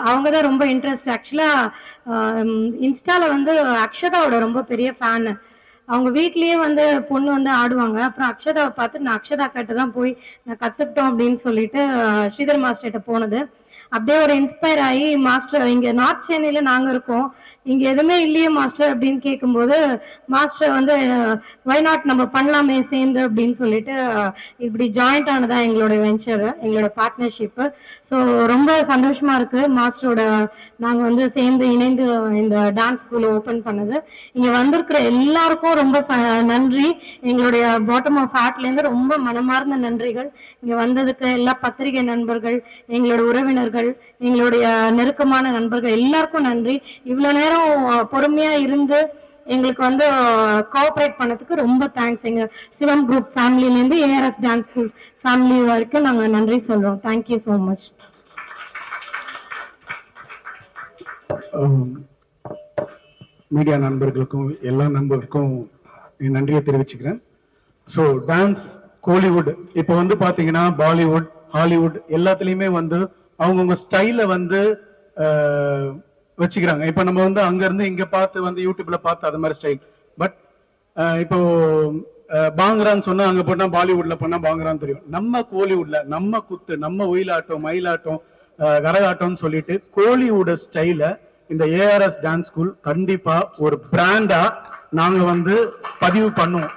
அவங்க தான் ரொம்ப இன்ட்ரெஸ்ட். ஆக்சுவலாக இன்ஸ்டாவில் வந்து அக்ஷதாவோட ரொம்ப பெரிய ஃபேனு. அவங்க வீட்லேயே வந்து பொண்ணு வந்து ஆடுவாங்க. அப்புறம் அக்ஷதாவை பார்த்து நான் அக்ஷதா கிட்ட தான் போய் நான் கற்றுக்கிட்டோம் அப்படின்னு சொல்லிட்டு ஸ்ரீதர் மாஸ்டர்கிட்ட போனது. அப்படியே ஒரு இன்ஸ்பயர் ஆகி மாஸ்டர் இங்க நார்த் சென்னையில நாங்க இருக்கோம், இங்க எதுவுமே இல்லையே மாஸ்டர் அப்படின்னு கேட்கும்போது மாஸ்டர் வந்து வை நாட் நம்ம பண்ணலாமே சேர்ந்து அப்படின்னு சொல்லிட்டு இப்படி ஜாயிண்ட் ஆனதா எங்களோட வெஞ்சர், எங்களோட பார்ட்னர்ஷிப். ஸோ ரொம்ப சந்தோஷமா இருக்கு மாஸ்டரோட நாங்க வந்து சேர்ந்து இணைந்து இந்த டான்ஸ் ஸ்கூல் ஓபன் பண்ணது. இங்க வந்திருக்கிற எல்லாருக்கும் ரொம்ப நன்றி. எங்களுடைய பாட்டம் ஆஃப் ஹார்ட்ல இருந்து ரொம்ப மனமார்ந்த நன்றிகள். இங்க வந்ததுக்கு எல்லா பத்திரிகை நண்பர்கள், எங்களோட உறவினர்கள், எங்களுடைய நெருக்கமான நண்பர்கள் எல்லாருக்கும் நன்றி. இவ்வளவு நேரம் பொறுமையா இருந்து எங்களுக்கு வந்து கோஆபரேட் பண்ணதுக்கு ரொம்ப தேங்க்ஸ். எங்க சிவம் குரூப் ஃபேமிலில இருந்து ஏஆர்எஸ் டான்ஸ் ஸ்கூல் ஃபேமிலி வரைக்கும் நாங்க நன்றி சொல்றோம். Thank you so much. மீடியா நண்பர்களுக்கும் எல்லா நண்பர்களுக்கும் என் நன்றியை தெரிவிச்சுக்கிறேன். ஸோ டான்ஸ் கோலிவுட் இப்போ வந்து பாத்தீங்கன்னா பாலிவுட் ஹாலிவுட் எல்லாத்துலயுமே வந்து அவங்கவுங்க ஸ்டைல வந்து வச்சுக்கிறாங்க. இப்போ நம்ம வந்து அங்க இருந்து இங்க பார்த்து வந்து யூடியூப்ல பார்த்து அது மாதிரி ஸ்டைல். பட் இப்போ பாங்கரான்னு சொன்னா அங்க போனா பாலிவுட்ல போனா பாங்கரான்னு தெரியும். நம்ம கோலிவுட்ல நம்ம குத்து, நம்ம ஒயிலாட்டம், மயிலாட்டம், கரகாட்டம்னு சொல்லிட்டு கோலிவுட் ஸ்டைல இந்த ஏஆர்எஸ் டான்ஸ் ஸ்கூல் கண்டிப்பா ஒரு பிராண்டா நாங்க வந்து பதிவு பண்ணுவோம்.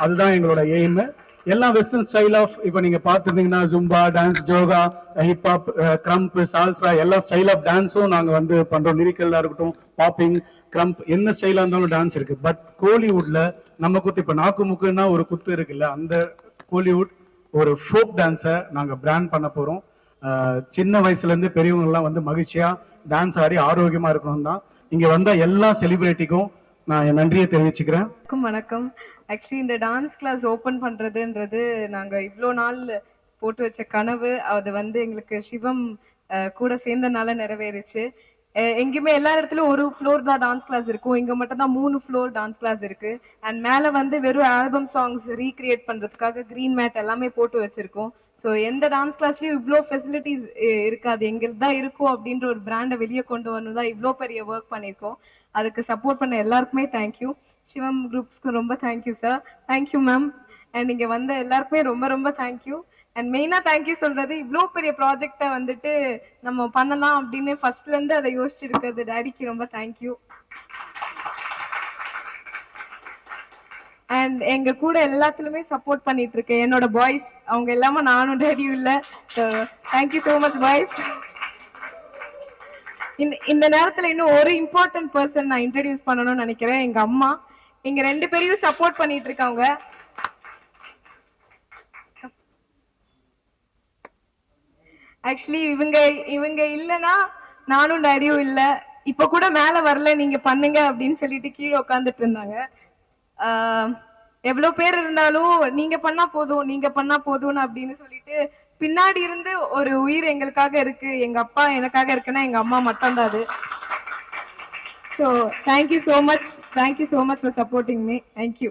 அதுதான் எங்களோட எய்ம். எல்லாம் வெஸ்டர்ன் ஸ்டைல் ஆஃப் இப்போ நீங்க பார்த்துருந்தீங்கன்னா zumba dance, yoga, hip hop, krump, salsa எல்லா ஸ்டைல் ஆஃப் டான்ஸும் நாங்க வந்து பண்றோம். லிரிக்கலா இருக்கட்டும், பாப்பிங், கிரம்ப், என்ன ஸ்டைலா இருந்தாலும் டான்ஸ் இருக்கு. பட் கோலிவுட்ல நம்ம குத்து இப்போ நாக்கு முக்குன்னா ஒரு குத்து இருக்குல்ல, அந்த கோலிவுட் ஒரு ஃபோக் டான்ஸை நாங்க பிராண்ட் பண்ண போறோம். சின்ன வயசுல இருந்து பெரியவங்க எல்லாம் வந்து மகிழ்ச்சியா டான்ஸ் ஆடி ஆரோக்கியமா இருக்கணும் தான். இங்க வந்த எல்லா செலிபிரிட்டிக்கும் நான் என் நன்றியை தெரிவிச்சுக்கிறேன். வணக்கம். ஆக்சுவலி இந்த டான்ஸ் கிளாஸ் ஓபன் பண்றதுன்றது நாங்க இவ்வளோ நாள் போட்டு வச்ச கனவு. அது வந்து எங்களுக்கு சிவம் கூட சேர்ந்தனால நிறைவேறுச்சு. எங்கேயுமே எல்லா இடத்துலயும் ஒரு ஃப்ளோர் தான் டான்ஸ் கிளாஸ் இருக்கும், இங்க மட்டும் தான் 3 ஃப்ளோர் டான்ஸ் கிளாஸ் இருக்கு. அண்ட் மேல வந்து வெறும் ஆல்பம் சாங்ஸ் ரீக்ரியேட் பண்றதுக்காக கிரீன் மேட் எல்லாமே போட்டு வச்சிருக்கோம். ஸோ எந்த டான்ஸ் கிளாஸ்லயும் இவ்வளோ ஃபெசிலிட்டிஸ் இருக்காது, எங்களுக்கு தான் இருக்கும் அப்படின்ற ஒரு பிராண்டை வெளியே கொண்டு வரணும் தான் இவ்வளோ பெரிய ஒர்க் பண்ணியிருக்கோம். அதுக்கு சப்போர்ட் பண்ண எல்லாருக்குமே தேங்க்யூ. சிவம் குரூப்ஸ்க்கு ரொம்ப thank you sir. Thank you ma'am. And இங்கே வந்த எல்லாருக்குமே ரொம்ப ரொம்ப தேங்க்யூ. அண்ட் மெயினாக தேங்க்யூ சொல்றது இவ்வளோ பெரிய ப்ராஜெக்டை வந்துட்டு நம்ம பண்ணலாம் அப்படின்னு ஃபர்ஸ்ட்லேருந்து அதை யோசிச்சிருக்கிறது டேடிக்கு ரொம்ப தேங்க்யூ. அண்ட் எங்க கூட எல்லாத்துலயுமே சப்போர்ட் பண்ணிட்டு இருக்கேன் என்னோட பாய்ஸ், அவங்க எல்லாமே நானும் டேடியும் இல்லை. So thank you so much boys. இந்த நேரத்துல இன்னும் ஒரு இம்பார்ட்டன்ட் பர்சன் நான் இன்ட்ரடியூஸ் பண்ணணும்னு நினைக்கிறேன். எங்க அம்மா எங்க 2 பேரையும் சப்போர்ட் பண்ணிட்டு இருக்காங்க. ஆக்சுவலி இவங்க இல்லைன்னா நானும் டேடியும் இல்ல. இப்ப கூட மேல வரல, நீங்க பண்ணுங்க அப்படின்னு சொல்லிட்டு கீழே உட்காந்துட்டு இருந்தாங்க. எவ்வளவு பேர் இருந்தாலும் நீங்க பண்ணா போதும், நீங்க பண்ணா போதும்னு அப்படின்னு சொல்லிட்டு பின்னாடி இருந்து ஒரு உயிர் எங்களுக்காக இருக்கு. எங்க அப்பா எனக்காக இருக்குன்னா எங்க அம்மா மட்டும் தான் அது. So thank you so much, thank you so much for supporting me. Thank you.